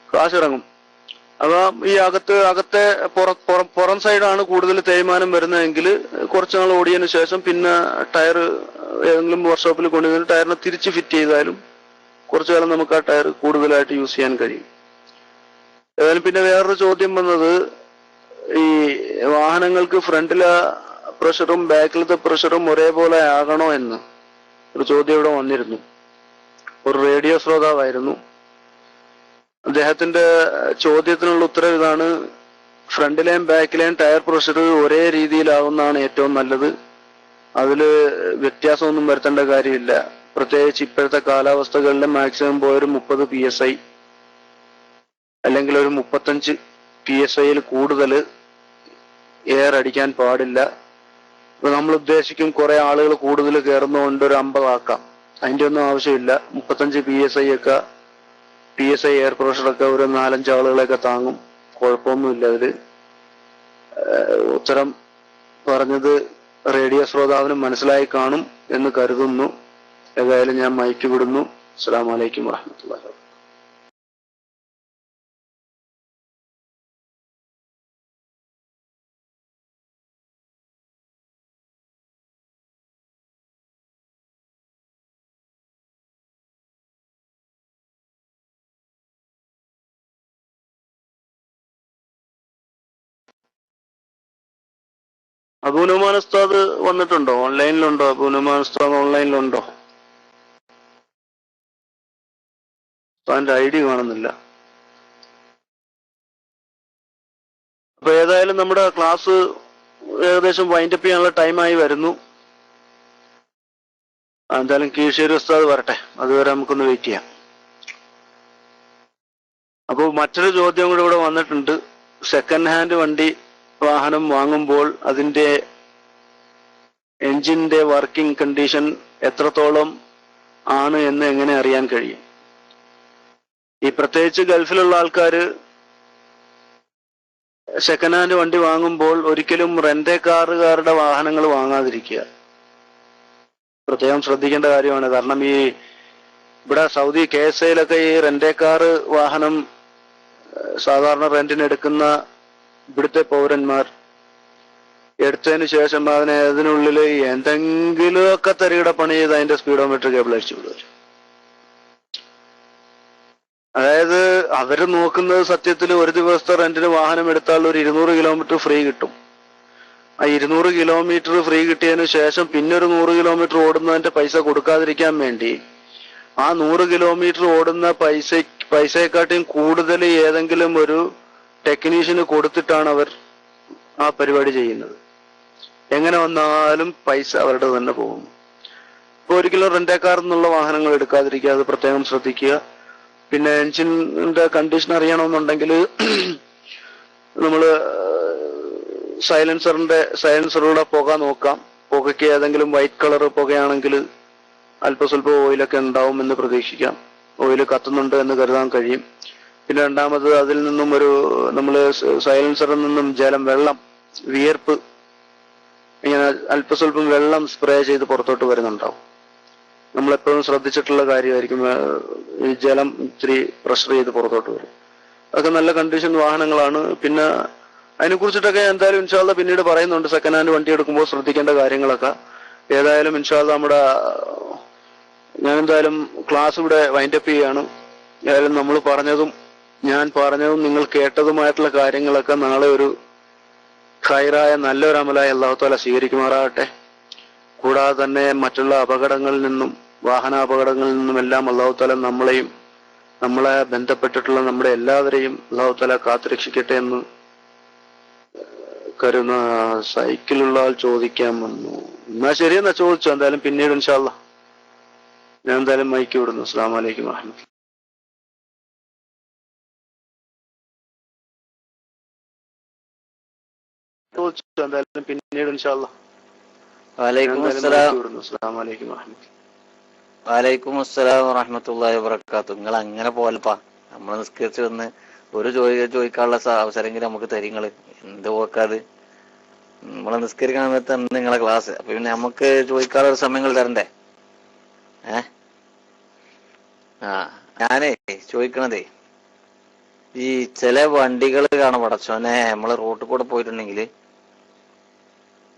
കാശിറങ്ങും. അപ്പൊ ഈ അകത്തെ പുറം സൈഡാണ് കൂടുതൽ തേയ്മാനം വരുന്നതെങ്കിൽ കുറച്ചു നാൾ ഓടിയതിനു ശേഷം പിന്നെ ടയർ ഏതെങ്കിലും വർക്ക്ഷോപ്പിൽ കൊണ്ടുവന്ന് ടയറിനെ തിരിച്ച് ഫിറ്റ് ചെയ്താലും കുറച്ചു കാലം നമുക്ക് ആ ടയർ കൂടുതലായിട്ട് യൂസ് ചെയ്യാൻ കഴിയും. ഏതായാലും പിന്നെ വേറൊരു ചോദ്യം വന്നത്, ഈ വാഹനങ്ങൾക്ക് ഫ്രണ്ടിലെ പ്രഷറും ബാക്കിലത്തെ പ്രഷറും ഒരേപോലെ ആകണോ എന്ന് ഒരു ചോദ്യം ഇവിടെ വന്നിരുന്നു. ഒരു റേഡിയോ ശ്രോതാവായിരുന്നു. അദ്ദേഹത്തിന്റെ ചോദ്യത്തിനുള്ള ഉത്തരം ഇതാണ്: ഫ്രണ്ടിലെയും ബാക്കിലെയും ടയർ പ്രഷർ ഒരേ രീതിയിലാവുന്നതാണ് ഏറ്റവും നല്ലത്. അതില് വ്യത്യാസമൊന്നും വരുത്തേണ്ട കാര്യമില്ല. പ്രത്യേകിച്ച് ഇപ്പോഴത്തെ കാലാവസ്ഥകളിലെ മാക്സിമം പോയൊരു 30 PSI അല്ലെങ്കിൽ ഒരു 35 PSIയിൽ കൂടുതൽ എയർ അടിക്കാൻ പാടില്ല. ഇപ്പൊ നമ്മൾ ഉദ്ദേശിക്കും കുറെ ആളുകൾ കൂടുതൽ കയറുന്നതുകൊണ്ട് ഒരു 50 ആക്കാം. അതിന്റെ ഒന്നും ആവശ്യമില്ല. 35 PSI എയർ പ്രഷറൊക്കെ ഒരു 4-5 ആളുകളെയൊക്കെ താങ്ങും, കുഴപ്പമൊന്നുമില്ല അതില്. ഉത്തരം പറഞ്ഞത് റേഡിയോ ശ്രോതാവിന് മനസ്സിലായി കാണും എന്ന് കരുതുന്നു. ഏതായാലും ഞാൻ മൈക്ക് വിടുന്നു. അസ്സലാമു അലൈക്കും വറഹ്മത്തുള്ളാഹി. അബൂനുമാൻ ഉസ്താദ് വന്നിട്ടുണ്ടോ? ഓൺലൈനിലുണ്ടോ? അബൂനുമാൻ ഉസ്താദ് ഓൺലൈനിലുണ്ടോ? അതിന്റെ ID കാണുന്നില്ല. അപ്പൊ ഏതായാലും നമ്മുടെ ക്ലാസ് ഏകദേശം വൈൻഡപ്പ് ചെയ്യാനുള്ള ടൈമായി വരുന്നു. എന്തായാലും കീഴ്ശേരി ഉസ്താദ് വരട്ടെ, അതുവരെ നമുക്കൊന്ന് വെയിറ്റ് ചെയ്യാം. അപ്പോൾ മറ്റൊരു ചോദ്യം കൂടെ ഇവിടെ വന്നിട്ടുണ്ട്. സെക്കൻഡ് ഹാൻഡ് വാഹനം വാങ്ങുമ്പോൾ അതിന്റെ എൻജിന്റെ വർക്കിംഗ് കണ്ടീഷൻ എത്രത്തോളം ആണ് എന്ന് എങ്ങനെ അറിയാൻ കഴിയും? ഈ പ്രത്യേകിച്ച് ഗൾഫിലുള്ള ആൾക്കാര് സെക്കൻഡ് ഹാൻഡ് വണ്ടി വാങ്ങുമ്പോൾ ഒരിക്കലും റെന്റേ കാറുകാരുടെ വാഹനങ്ങൾ വാങ്ങാതിരിക്കുക. പ്രത്യേകം ശ്രദ്ധിക്കേണ്ട കാര്യമാണ്. കാരണം ഈ ഇവിടെ സൗദി KSAയിലൊക്കെ ഈ റെന്റേ കാർ വാഹനം സാധാരണ റെന്റിന് എടുക്കുന്ന ഇവിടുത്തെ പൗരന്മാർ എടുത്തതിന് ശേഷം അതിനുള്ളിൽ എന്തെങ്കിലുമൊക്കെ തരികിട പണി ചെയ്ത് അതിന്റെ സ്പീഡോമീറ്റർ കേബിൾ അടിച്ചു വിടും. അതായത് അവര് നോക്കുന്നത് സത്യത്തിൽ ഒരു ദിവസത്തെ റെന്റിന് വാഹനം എടുത്താൽ ഒരു 200 കിലോമീറ്റർ ഫ്രീ കിട്ടും. ആ 200 കിലോമീറ്റർ ഫ്രീ കിട്ടിയതിനു ശേഷം പിന്നെ ഒരു 100 കിലോമീറ്റർ ഓടുന്നതിന്റെ പൈസ കൊടുക്കാതിരിക്കാൻ വേണ്ടി ആ 100 കിലോമീറ്റർ ഓടുന്ന പൈസയെക്കാട്ടിയും കൂടുതൽ ഏതെങ്കിലും ഒരു ടെക്നീഷ്യന് കൊടുത്തിട്ടാണ് അവർ ആ പരിപാടി ചെയ്യുന്നത്. എങ്ങനെ വന്നാലും പൈസ അവരുടെ തന്നെ പോകുന്നു. ഇപ്പൊ ഒരിക്കലും റെന്റേക്കാർ എന്നുള്ള വാഹനങ്ങൾ എടുക്കാതിരിക്കുക, അത് പ്രത്യേകം ശ്രദ്ധിക്കുക. പിന്നെ എൻജിന്റെ കണ്ടീഷൻ അറിയണമെന്നുണ്ടെങ്കിൽ നമ്മള് സൈലൻസറുടെ പുക നോക്കാം. പുകയ്ക്ക് ഏതെങ്കിലും വൈറ്റ് കളർ പുകയാണെങ്കിൽ അല്പസ്വല്പം ഓയിലൊക്കെ ഉണ്ടാവും എന്ന് പ്രതീക്ഷിക്കാം. ഓയിൽ കത്തുന്നുണ്ട് എന്ന് കരുതാൻ കഴിയും. പിന്നെ രണ്ടാമത് അതിൽ നിന്നും നമ്മള് സൈലൻസറിൽ നിന്നും വെള്ളം, വിയർപ്പ്, ഇങ്ങനെ അല്പസ്വല്പം വെള്ളം സ്പ്രേ ചെയ്ത് പുറത്തോട്ട് വരുന്നുണ്ടാവും. നമ്മളെപ്പോഴും ശ്രദ്ധിച്ചിട്ടുള്ള കാര്യമായിരിക്കും. ഈ ജലം ഇത്തിരി പ്രഷർ ചെയ്ത് പുറത്തോട്ട് വരും. അതൊക്കെ നല്ല കണ്ടീഷൻ വാഹനങ്ങളാണ്. പിന്നെ അതിനെ കുറിച്ചിട്ടൊക്കെ എന്തായാലും ഇൻഷാല്ല പിന്നീട് പറയുന്നുണ്ട്. സെക്കൻഡ് ഹാൻഡ് വണ്ടി എടുക്കുമ്പോൾ ശ്രദ്ധിക്കേണ്ട കാര്യങ്ങളൊക്കെ. ഏതായാലും ഇൻഷാല്ല ഞാൻ എന്തായാലും ക്ലാസ് ഇവിടെ വൈൻഡപ്പ് ചെയ്യാണ്. ഏതായാലും നമ്മൾ പറഞ്ഞതും ഞാൻ പറഞ്ഞതും നിങ്ങൾ കേട്ടതുമായിട്ടുള്ള കാര്യങ്ങളൊക്കെ നാളെ ഒരു ഖൈറായ നല്ലൊരു അമലായി അല്ലാഹു തആല സ്വീകരിക്കുമാറാകട്ടെ. കൂടാതെ തന്നെ മറ്റുള്ള അപകടങ്ങളിൽ നിന്നും വാഹനാപകടങ്ങളിൽ നിന്നും എല്ലാം അല്ലാഹു തആല നമ്മളെയും നമ്മളെ ബന്ധപ്പെട്ടിട്ടുള്ള നമ്മുടെ എല്ലാവരെയും അല്ലാഹു തആല കാത്തുരക്ഷിക്കട്ടെ എന്ന് കരുണ. സൈക്കിളുള്ള ആൾ ചോദിക്കാൻ വന്നു. എന്നാ ശരിയെന്നാ ചോദിച്ചു. എന്തായാലും പിന്നീട് ഇൻഷാ അല്ലാഹ് ഞാൻ എന്തായാലും മൈക്ക് വിടുന്നു. അസ്സലാമു അലൈക്കും വറഹ്മത്തുള്ളാഹി. ചോദിച്ചു. എന്തായാലും പിന്നീട് ഇൻഷാ അല്ലാഹ് ഞാൻ വലൈക്കും എന്തായാലും അസ്സലാം. മൈക്ക് വിടുന്നു. അസ്സലാമു അലൈക്കും വറഹ്മത്തുള്ളാഹി. വലൈക്കും അസ്സലാം വറഹ്മത്തുള്ളാഹി വബറകാതുഹു. നിങ്ങൾ അങ്ങനെ പോലപ്പാ, നമ്മൾ നിസ്കരിച്ച് വന്ന് ഒരു ചോദിക്കാനുള്ള അവസരമെങ്കിലും നമുക്ക് തരിങ്ങള്. എന്ത് പോക്കാത്, നമ്മളെ നിസ്കരിക്കാൻ സമയത്ത് നിങ്ങളെ ക്ലാസ്, അപ്പൊ പിന്നെ നമുക്ക് ചോദിക്കാനുള്ള സമയങ്ങൾ തരണ്ടേ? ഞാനേ ചോദിക്കണതേ, ഈ ചില വണ്ടികൾ കാണാൻ പടച്ചോനെ നമ്മള് റോട്ടിൽ കൂടെ പോയിട്ടുണ്ടെങ്കിൽ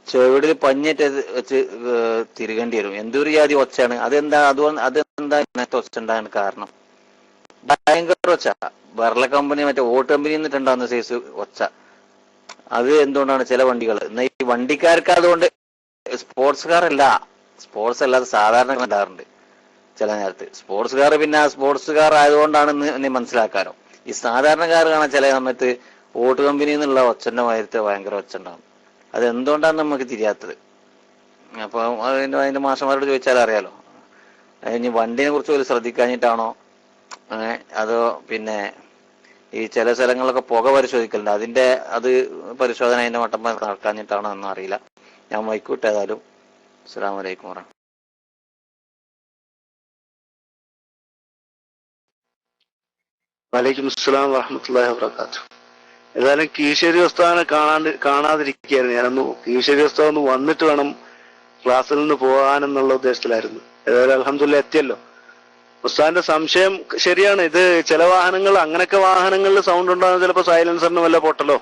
ചെവിടിൽ പഞ്ഞിട്ട് വെച്ച് തിരികേണ്ടി വരും. എന്തൊരു ജാതി ഒച്ചയാണ്. അതെന്താ ഇങ്ങനത്തെ ഒച്ച ഉണ്ടാകാൻ കാരണം? ഭയങ്കര ഒച്ച. ബർല കമ്പനി മറ്റേ ഓട്ട് കമ്പനി എന്നിട്ടുണ്ടാകുന്ന സൈസ് ഒച്ച. അത് എന്തുകൊണ്ടാണ്? ചില വണ്ടികൾ എന്നാൽ ഈ വണ്ടിക്കാർക്ക് അതുകൊണ്ട് സ്പോർട്സ് അല്ലാതെ സാധാരണ ഉണ്ടാകാറുണ്ട് ചില നേരത്ത്. സ്പോർട്സ് കാർ പിന്നെ സ്പോർട്സ് കാർ ആയതുകൊണ്ടാണെന്ന് നീ മനസ്സിലാക്കാനോ. ഈ സാധാരണക്കാർ കാണാൻ ചില സമയത്ത് ഓട്ട് കമ്പനിയിൽ നിന്നുള്ള ഒച്ചന്റെ മാതിരത്തെ ഭയങ്കര ഒച്ച ഉണ്ടാകും. അത് എന്തുകൊണ്ടാണ് നമുക്ക് തിരിയാത്തത്? അപ്പൊ അതിന്റെ മാഷന്മാരോട് ചോദിച്ചാൽ അറിയാലോ. ഇനി വണ്ടിനെ കുറിച്ച് ഒരു ശ്രദ്ധിക്കാഞ്ഞിട്ടാണോ, അതോ പിന്നെ ഈ ചില സ്ഥലങ്ങളിലൊക്കെ പുക പരിശോധിക്കലുണ്ട്, അത് പരിശോധന അതിന്റെ മട്ടം നടക്കാഞ്ഞിട്ടാണോ എന്നൊന്നും അറിയില്ല. ഞാൻ മൈക്കൂട്ട്. ഏതായാലും അസ്സലാമു അലൈക്കും വറഹ്മത്തുള്ളാഹി. വലൈക്കും അസ്സലാം വറഹ്മത്തുള്ളാഹി വബറകാതുഹു. ഏതായാലും കീശേരി ഉസ്താദിനെ കാണാതിരിക്കുകയായിരുന്നു. ഞാനൊന്ന് കീശേരി ഉസ്താദ് ഒന്ന് വന്നിട്ട് വേണം ക്ലാസ്സിൽ നിന്ന് പോകാനെന്നുള്ള ഉദ്ദേശത്തിലായിരുന്നു. ഏതായാലും അൽഹംദുലില്ലാഹ് എത്തിയല്ലോ. ഉസ്താദിന്റെ സംശയം ശരിയാണ്. ഇത് ചില വാഹനങ്ങൾ, അങ്ങനെയൊക്കെ വാഹനങ്ങളിൽ സൗണ്ട് ഉണ്ടാകുന്ന ചിലപ്പോൾ സൈലൻസറിന് വല്ലതും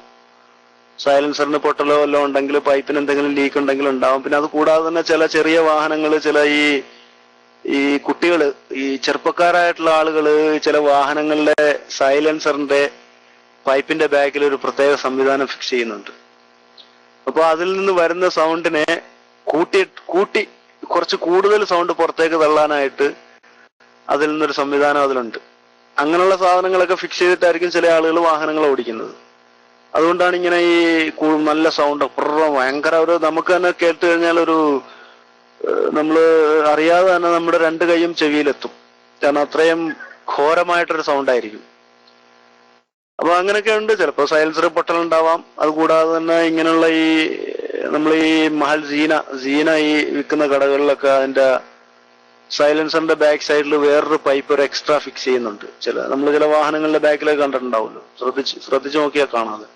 ഉണ്ടെങ്കിൽ, പൈപ്പിന് എന്തെങ്കിലും ലീക്ക് ഉണ്ടെങ്കിൽ ഉണ്ടാവും. പിന്നെ അത് കൂടാതെ തന്നെ ചില ചെറിയ വാഹനങ്ങൾ, ചില ഈ കുട്ടികള്, ഈ ചെറുപ്പക്കാരായിട്ടുള്ള ആളുകള് ചില വാഹനങ്ങളിലെ സൈലൻസറിന്റെ പൈപ്പിന്റെ ബാക്കിൽ ഒരു പ്രത്യേക സംവിധാനം ഫിക്സ് ചെയ്യുന്നുണ്ട്. അപ്പൊ അതിൽ നിന്ന് വരുന്ന സൗണ്ടിനെ കൂട്ടി കുറച്ച് കൂടുതൽ സൗണ്ട് പുറത്തേക്ക് തള്ളാനായിട്ട് അതിൽ നിന്നൊരു സംവിധാനം അതിലുണ്ട്. അങ്ങനെയുള്ള സാധനങ്ങളൊക്കെ ഫിക്സ് ചെയ്തിട്ടായിരിക്കും ചില ആളുകൾ വാഹനങ്ങൾ ഓടിക്കുന്നത്. അതുകൊണ്ടാണ് ഇങ്ങനെ ഈ നല്ല സൗണ്ട് ഭയങ്കര നമുക്ക് തന്നെ കേട്ട് കഴിഞ്ഞാൽ നമ്മള് അറിയാതെ തന്നെ നമ്മുടെ രണ്ട് കൈയും ചെവിയിലെത്തും. കാരണം അത്രയും ഘോരമായിട്ടൊരു സൗണ്ട് ആയിരിക്കും. അപ്പൊ അങ്ങനെയൊക്കെ ഉണ്ട്. ചിലപ്പോൾ സൈലൻസർ പൊട്ടലുണ്ടാവാം. അതുകൂടാതെ തന്നെ ഇങ്ങനെയുള്ള നമ്മൾ ഈ മഹൽ സീന ഈ വിൽക്കുന്ന കടകളിലൊക്കെ അതിന്റെ സൈലൻസറിന്റെ ബാക്ക് സൈഡിൽ വേറൊരു പൈപ്പ് ഒരു എക്സ്ട്രാ ഫിക്സ് ചെയ്യുന്നുണ്ട്. നമ്മൾ ചില വാഹനങ്ങളുടെ ബാക്കിലൊക്കെ കണ്ടിട്ടുണ്ടാവുമല്ലോ, ശ്രദ്ധിച്ചു നോക്കിയാൽ കാണാതെ.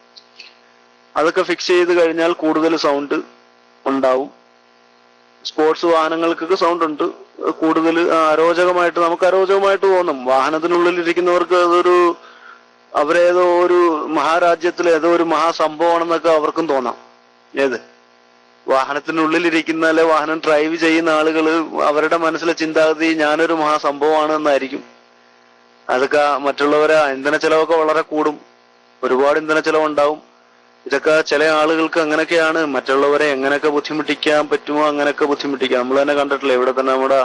അതൊക്കെ ഫിക്സ് ചെയ്ത് കഴിഞ്ഞാൽ കൂടുതൽ സൗണ്ട് ഉണ്ടാവും. സ്പോർട്സ് വാഹനങ്ങൾക്കൊക്കെ സൗണ്ട് ഉണ്ട്. കൂടുതൽ നമുക്ക് അരോചകമായിട്ട് തോന്നും. വാഹനത്തിനുള്ളിൽ ഇരിക്കുന്നവർക്ക് അവരേതോ ഒരു മഹാരാജ്യത്തിലെ ഏതോ ഒരു മഹാസംഭവമാണെന്നൊക്കെ അവർക്കും തോന്നാം. വാഹനത്തിനുള്ളിലിരിക്കുന്ന അല്ലെ വാഹനം ഡ്രൈവ് ചെയ്യുന്ന ആളുകൾ, അവരുടെ മനസ്സിലെ ചിന്താഗതി ഞാനൊരു മഹാസംഭവമാണ് എന്നായിരിക്കും. അതൊക്കെ മറ്റുള്ളവരെ ഇന്ധന ചെലവൊക്കെ വളരെ കൂടും. ഒരുപാട് ഇന്ധന ചെലവുണ്ടാവും. ഇതൊക്കെ ചില ആളുകൾക്ക് അങ്ങനെയൊക്കെയാണ്. മറ്റുള്ളവരെ എങ്ങനെയൊക്കെ ബുദ്ധിമുട്ടിക്കാൻ പറ്റുമോ അങ്ങനെയൊക്കെ ബുദ്ധിമുട്ടിക്കാം. നമ്മൾ തന്നെ കണ്ടിട്ടില്ലേ, ഇവിടെ തന്നെ നമ്മുടെ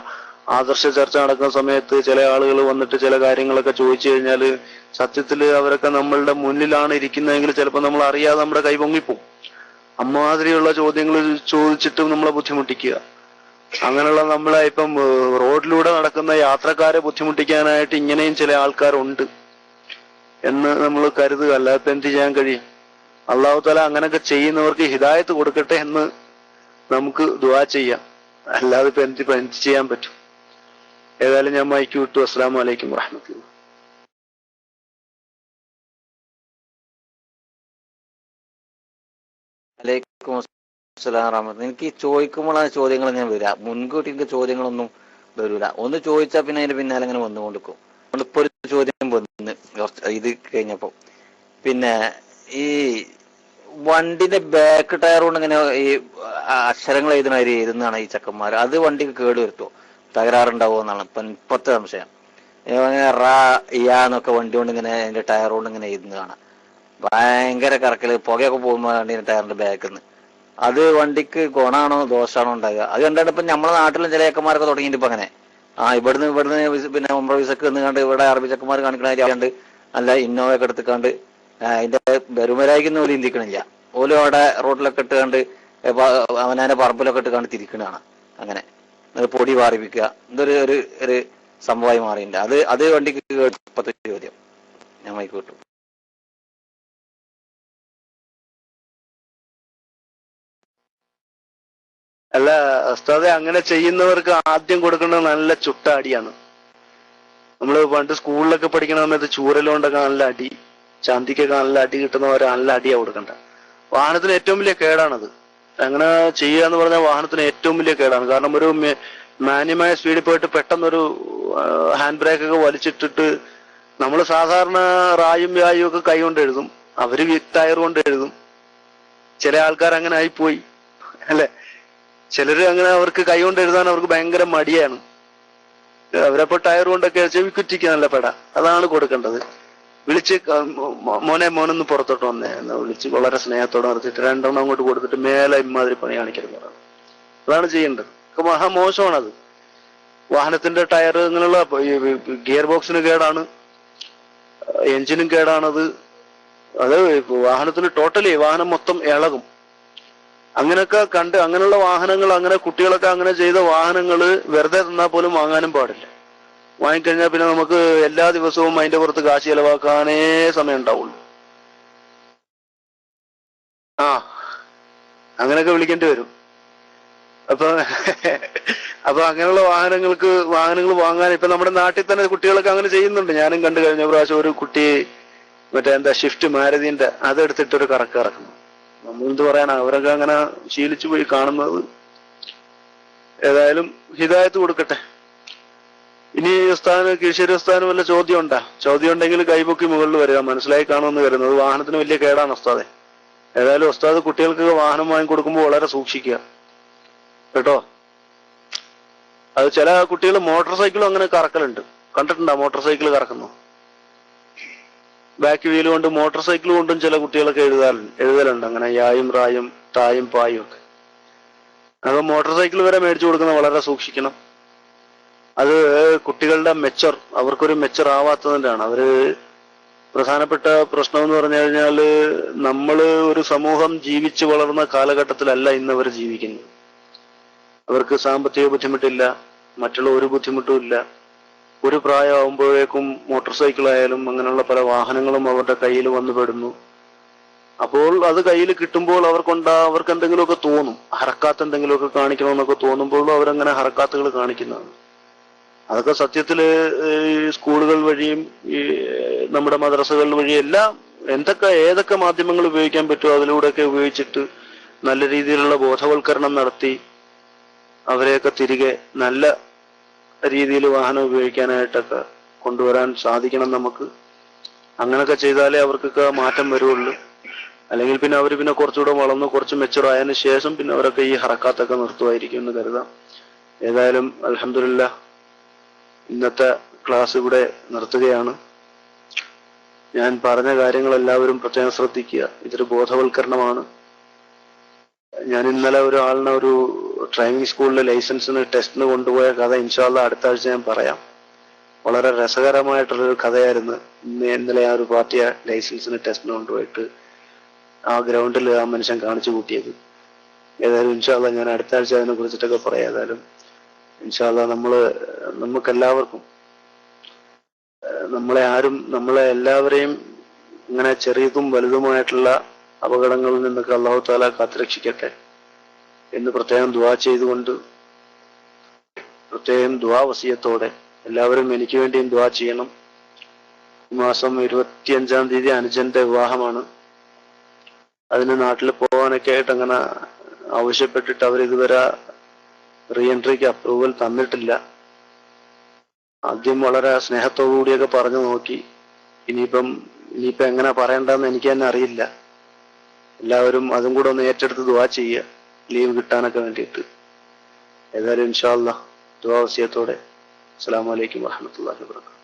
ആദർശ ചർച്ച നടക്കുന്ന സമയത്ത് ചില ആളുകൾ വന്നിട്ട് ചില കാര്യങ്ങളൊക്കെ ചോദിച്ചു കഴിഞ്ഞാൽ സത്യത്തിൽ അവരൊക്കെ നമ്മളുടെ മുന്നിലാണ് ഇരിക്കുന്നതെങ്കിൽ ചിലപ്പോൾ നമ്മൾ അറിയാതെ നമ്മുടെ കൈ പൊങ്ങിപ്പോവും. അമ്മാതിരിയുള്ള ചോദ്യങ്ങൾ ചോദിച്ചിട്ട് നമ്മളെ ബുദ്ധിമുട്ടിക്കുക. അങ്ങനെയുള്ള നമ്മളെ ഇപ്പം റോഡിലൂടെ നടക്കുന്ന യാത്രക്കാരെ ബുദ്ധിമുട്ടിക്കാനായിട്ട് ഇങ്ങനെയും ചില ആൾക്കാരുണ്ട് എന്ന് നമ്മൾ കരുതുക. അല്ലാതെ ഇപ്പൊ എന്ത് ചെയ്യാൻ കഴിയും? അള്ളാഹു തആല അങ്ങനെയൊക്കെ ചെയ്യുന്നവർക്ക് ഹിദായത്ത് കൊടുക്കട്ടെ എന്ന് നമുക്ക് ദുആ ചെയ്യാം. അല്ലാതെ ഇപ്പൊ എന്ത് ചെയ്യാൻ പറ്റും? ഏതായാലും ഞാൻ മൈക്ക് വിട്ടു. അസ്സലാമു അലൈക്കും വറഹ്മത്തുള്ളാഹി. വലൈക്കും അസ്സലാം വറഹ്മത്തുള്ളാഹി. എനിക്ക് ചോദിക്കുമ്പോഴാണ് ചോദ്യങ്ങൾ ഇങ്ങനെ വരിക. മുൻകൂട്ടി എനിക്ക് ചോദ്യങ്ങളൊന്നും വരൂല. ഒന്ന് ചോദിച്ചാൽ പിന്നെ അതിന്റെ പിന്നാലെ അങ്ങനെ വന്നുകൊണ്ടിരിക്കും. ഇപ്പൊ ഒരു ചോദ്യം വന്ന് ഇത് കഴിഞ്ഞപ്പോ, പിന്നെ ഈ വണ്ടിന്റെ ബാക്ക് ടയർ കൊണ്ട് ഇങ്ങനെ ഈ അക്ഷരങ്ങൾ എഴുതുന്നവര് എഴുതുന്നതാണ് ഈ ചെക്കന്മാർ. അത് വണ്ടിക്ക് കേട് വരുത്തുമോ, തകരാറുണ്ടാവുമോ എന്നാണ് ഇപ്പത്തെ സംശയം. ഇങ്ങനെ റാ യാ എന്നൊക്കെ വണ്ടി കൊണ്ട് ഇങ്ങനെ അതിന്റെ ടയർ കൊണ്ട് ഇങ്ങനെ എഴുതുന്നതാണ്. ഭയങ്കര കറക്കല്, പുകയൊക്കെ പോകുമ്പോൾ വണ്ടിന്റെ ടയറിന്റെ ബാക്കിൽ നിന്ന്. അത് വണ്ടിക്ക് ഗുണമാണോ ദോഷമാണോ ഉണ്ടാകുക? അത് കണ്ടാണ് ഇപ്പൊ നമ്മളെ നാട്ടിലും ചില ചെക്കന്മാരൊക്കെ തുടങ്ങിയിട്ട് ഇപ്പൊ അങ്ങനെ ഇവിടുന്ന് പിന്നെ ഉംറ വിസക്ക് നിന്ന് കണ്ട് ഇവിടെ അറബി ചെക്കന്മാർ കാണിക്കണ അല്ല ഇന്നോവയൊക്കെ എടുത്തുക്കാണ്ട് അതിന്റെ ബെരുമരായിക്കുന്ന പോലും ചിന്തിക്കണില്ല. ഓലും അവിടെ റോഡിലൊക്കെ ഇട്ട് കണ്ട് അവനാന്റെ പറമ്പിലൊക്കെ ഇട്ട് കണ്ട് തിരിക്കണതാണ്. അങ്ങനെ പൊടി വാറിപ്പിക്കുക, ഇതൊരു ഒരു സംഭവമായി മാറിയിട്ടുണ്ട്. അത് വണ്ടിക്ക് ഇപ്പത്തെ ചോദ്യം ഞാൻ മൈക്ക് വിട്ടു. അല്ല ഉസ്താദെ, അങ്ങനെ ചെയ്യുന്നവർക്ക് ആദ്യം കൊടുക്കേണ്ടത് നല്ല ചുട്ട അടിയാണ്. നമ്മള് പണ്ട് സ്കൂളിലൊക്കെ പഠിക്കുന്ന സമയത്ത് ചൂരലുകൊണ്ടൊക്കെ നല്ല അടി, ചന്തിക്കൊക്കെ നല്ല അടി കിട്ടുന്നവരെ നല്ല അടിയാ കൊടുക്കണ്ട. വാഹനത്തിന് ഏറ്റവും വലിയ കേടാണത്. അങ്ങനെ ചെയ്യുക എന്ന് പറഞ്ഞാൽ വാഹനത്തിന് ഏറ്റവും വലിയ കേടാണ്. കാരണം ഒരു മാന്യമായ സ്പീഡിൽ പോയിട്ട് പെട്ടെന്നൊരു ഹാൻഡ് ബ്രേക്ക് ഒക്കെ വലിച്ചിട്ടിട്ട്, നമ്മൾ സാധാരണ റായും വ്യായും ഒക്കെ കൈ കൊണ്ട് എഴുതും, അവര് ടയർ കൊണ്ട് എഴുതും. ചില ആൾക്കാർ അങ്ങനെ ആയിപ്പോയി അല്ലെ. ചിലര് അങ്ങനെ അവർക്ക് കൈ കൊണ്ട് എഴുതാൻ അവർക്ക് ഭയങ്കര മടിയാണ്. അവരപ്പോ ടയർ കൊണ്ടൊക്കെ ചെവിക്കുറ്റിക്ക് നല്ല പെട, അതാണ് കൊടുക്കേണ്ടത്. വിളിച്ച് മോനൊന്ന് പുറത്തോട്ട് വന്നേ എന്ന് വിളിച്ച് വളരെ സ്നേഹത്തോടെ നിർത്തിയിട്ട് 2 എണ്ണം അങ്ങോട്ട് കൊടുത്തിട്ട് മേലെ ഇമാതിരി പണി കാണിക്കരുത്, അതാണ് ചെയ്യേണ്ടത്. മഹാമോശമാണത്. വാഹനത്തിന്റെ ടയർ ഇങ്ങനെയുള്ള ഗിയർ ബോക്സിന് കേടാണ്, എഞ്ചിനും കേടാണത്. അത് വാഹനത്തിന് ടോട്ടലി വാഹനം മൊത്തം ഇളകും. അങ്ങനെയൊക്കെ കണ്ട് അങ്ങനെയുള്ള വാഹനങ്ങൾ, അങ്ങനെ കുട്ടികളൊക്കെ അങ്ങനെ ചെയ്ത വാഹനങ്ങൾ വെറുതെ തന്നാൽ പോലും വാങ്ങാനും പാടില്ല. വാങ്ങിക്കഴിഞ്ഞാൽ പിന്നെ നമുക്ക് എല്ലാ ദിവസവും അതിന്റെ പുറത്ത് കാശ് ചെലവാക്കാനേ സമയം ഉണ്ടാവുള്ളൂ. അങ്ങനെയൊക്കെ വിളിക്കേണ്ടി വരും. അപ്പൊ അങ്ങനെയുള്ള വാഹനങ്ങൾ വാങ്ങാൻ ഇപ്പൊ നമ്മുടെ നാട്ടിൽ തന്നെ കുട്ടികളൊക്കെ അങ്ങനെ ചെയ്യുന്നുണ്ട്. ഞാനും കണ്ടു. കഴിഞ്ഞ പ്രാവശ്യം ഒരു കുട്ടി മറ്റേ ഷിഫ്റ്റ് മാരുതിന്റെ അതെടുത്തിട്ടൊരു കറക്ക് ഇറക്കുന്നു. നമ്മളെന്ത് പറയാനാ, അവരൊക്കെ അങ്ങനെ ശീലിച്ചു പോയി കാണുന്നത്. ഏതായാലും ഹിദായത്ത് കൊടുക്കട്ടെ. ഇനി കീഴ്ശേരി ഉസ്താദിന് വല്ല ചോദ്യം ഉണ്ടാ? ചോദ്യം ഉണ്ടെങ്കിൽ കൈപൊക്കി മുകളിൽ വരിക. മനസ്സിലായി കാണുമെന്ന് വരുന്നത് വാഹനത്തിന് വലിയ കേടാണ് ഉസ്താദെ. ഏതായാലും ഉസ്താദ് കുട്ടികൾക്ക് വാഹനം വാങ്ങിക്കൊടുക്കുമ്പോൾ വളരെ സൂക്ഷിക്കുക കേട്ടോ. അത് ചില കുട്ടികൾ മോട്ടോർ സൈക്കിളും അങ്ങനെ കറക്കലുണ്ട്, കണ്ടിട്ടുണ്ടോ? മോട്ടോർ സൈക്കിൾ കറക്കുന്നു, ബാക്ക് വീല് കൊണ്ട് മോട്ടോർ സൈക്കിൾ കൊണ്ടും ചില കുട്ടികളൊക്കെ എഴുതലുണ്ട്. അങ്ങനെ യായും റായും തായും പായും ഒക്കെ. അത് മോട്ടോർ സൈക്കിൾ വരെ മേടിച്ചു കൊടുക്കുന്നത് വളരെ സൂക്ഷിക്കണം. അത് കുട്ടികളുടെ അവർക്കൊരു മെച്ചർ ആവാത്തതിൻ്റെയാണ്. അവര് പ്രധാനപ്പെട്ട പ്രശ്നം എന്ന് പറഞ്ഞു കഴിഞ്ഞാല്, നമ്മള് ഒരു സമൂഹം ജീവിച്ചു വളർന്ന കാലഘട്ടത്തിലല്ല ഇന്ന് അവർ ജീവിക്കുന്നത്. അവർക്ക് സാമ്പത്തിക ബുദ്ധിമുട്ടില്ല, മറ്റുള്ള ഒരു ബുദ്ധിമുട്ടും ഇല്ല. ഒരു പ്രായമാകുമ്പോഴേക്കും മോട്ടോർ സൈക്കിളായാലും അങ്ങനെയുള്ള പല വാഹനങ്ങളും അവരുടെ കയ്യിൽ വന്നു പെടുന്നു. അപ്പോൾ അത് കയ്യിൽ കിട്ടുമ്പോൾ അവർക്ക് എന്തെങ്കിലുമൊക്കെ തോന്നും, ഹറക്കാത്ത് എന്തെങ്കിലുമൊക്കെ കാണിക്കണമെന്നൊക്കെ തോന്നുമ്പോഴും അവരങ്ങനെ ഹറക്കാത്തുകൾ കാണിക്കുന്നതാണ്. അതൊക്കെ സത്യത്തില് സ്കൂളുകൾ വഴിയും ഈ നമ്മുടെ മദ്രസകൾ വഴിയും എല്ലാം ഏതൊക്കെ മാധ്യമങ്ങൾ ഉപയോഗിക്കാൻ പറ്റുമോ അതിലൂടെയൊക്കെ ഉപയോഗിച്ചിട്ട് നല്ല രീതിയിലുള്ള ബോധവൽക്കരണം നടത്തി അവരെയൊക്കെ തിരികെ നല്ല രീതിയിൽ വാഹനം ഉപയോഗിക്കാനായിട്ടൊക്കെ കൊണ്ടുവരാൻ സാധിക്കണം നമുക്ക്. അങ്ങനെയൊക്കെ ചെയ്താലേ അവർക്കൊക്കെ മാറ്റം വരുള്ളൂ. അല്ലെങ്കിൽ പിന്നെ അവർ കുറച്ചുകൂടെ വളർന്ന് കുറച്ച് മെച്ചുറായതിനു ശേഷം പിന്നെ അവരൊക്കെ ഈ ഹറക്കാത്തൊക്കെ നിർത്തുമായിരിക്കും എന്ന് കരുതാം. ഏതായാലും അൽഹംദുലില്ലാഹ് ഇന്നത്തെ ക്ലാസ് ഇവിടെ നിർത്തുകയാണ്. ഞാൻ പറഞ്ഞ കാര്യങ്ങൾ എല്ലാവരും പ്രത്യേകം ശ്രദ്ധിക്കുക. ഇതൊരു ബോധവൽക്കരണമാണ്. ഞാൻ ഇന്നലെ ഒരു ഡ്രൈവിംഗ് സ്കൂളിലെ ലൈസൻസിന് ടെസ്റ്റിന് കൊണ്ടുപോയ കഥ ഇൻഷാ അല്ലാഹ് അടുത്ത ആഴ്ച ഞാൻ പറയാം. വളരെ രസകരമായിട്ടുള്ളൊരു കഥയായിരുന്നു. ഇന്നലെ ആ ഒരു പാർട്ടിയെ ലൈസൻസിന് ടെസ്റ്റിന് കൊണ്ടുപോയിട്ട് ആ ഗ്രൗണ്ടിൽ ആ മനുഷ്യൻ കാണിച്ചു കൂട്ടിയത്. ഏതായാലും ഇൻഷാ അല്ലാഹ് ഞാൻ അടുത്ത ആഴ്ച അതിനെ കുറിച്ചിട്ടൊക്കെ പറയാം. ഏതായാലും ഇൻഷാ അല്ലാഹ് നമുക്കെല്ലാവർക്കും നമ്മളെ എല്ലാവരെയും ഇങ്ങനെ ചെറിയതും വലുതുമായിട്ടുള്ള അപകടങ്ങളിൽ നിന്നൊക്കെ അല്ലാഹു തആല കാത്തുരക്ഷിക്കട്ടെ എന്ന് പ്രത്യേകം ദുആ ചെയ്തുകൊണ്ട്, പ്രത്യേകം ദുആ വസിയത്തോടെ എല്ലാവരും എനിക്ക് വേണ്ടിയും ദുആ ചെയ്യണം. ഈ മാസം 25-ാം തീയതി അനുജന്റെ വിവാഹമാണ്. അതിന് നാട്ടിൽ പോകാനൊക്കെ ആയിട്ട് അങ്ങനെ ആവശ്യപ്പെട്ടിട്ട് അവരിതുവരെ റീ എൻട്രിക്ക് അപ്രൂവൽ തന്നിട്ടില്ല. ആദ്യം വളരെ സ്നേഹത്തോടു കൂടിയൊക്കെ പറഞ്ഞു നോക്കി. ഇനിയിപ്പം എങ്ങനെ പറയണ്ടെന്ന് എനിക്ക് തന്നെ അറിയില്ല. എല്ലാവരും അതും കൂടെ ഒന്ന് ഏറ്റെടുത്ത് ദുആ ചെയ്യുക, ലീവ് കിട്ടാനൊക്കെ വേണ്ടിയിട്ട്. ഏതായാലും ഇൻഷാ അല്ലാഹ് ദുആ വസിയത്തോടെ അസ്സലാമു അലൈക്കും വറഹ്മത്തുള്ളാഹി വബറകാതുഹു.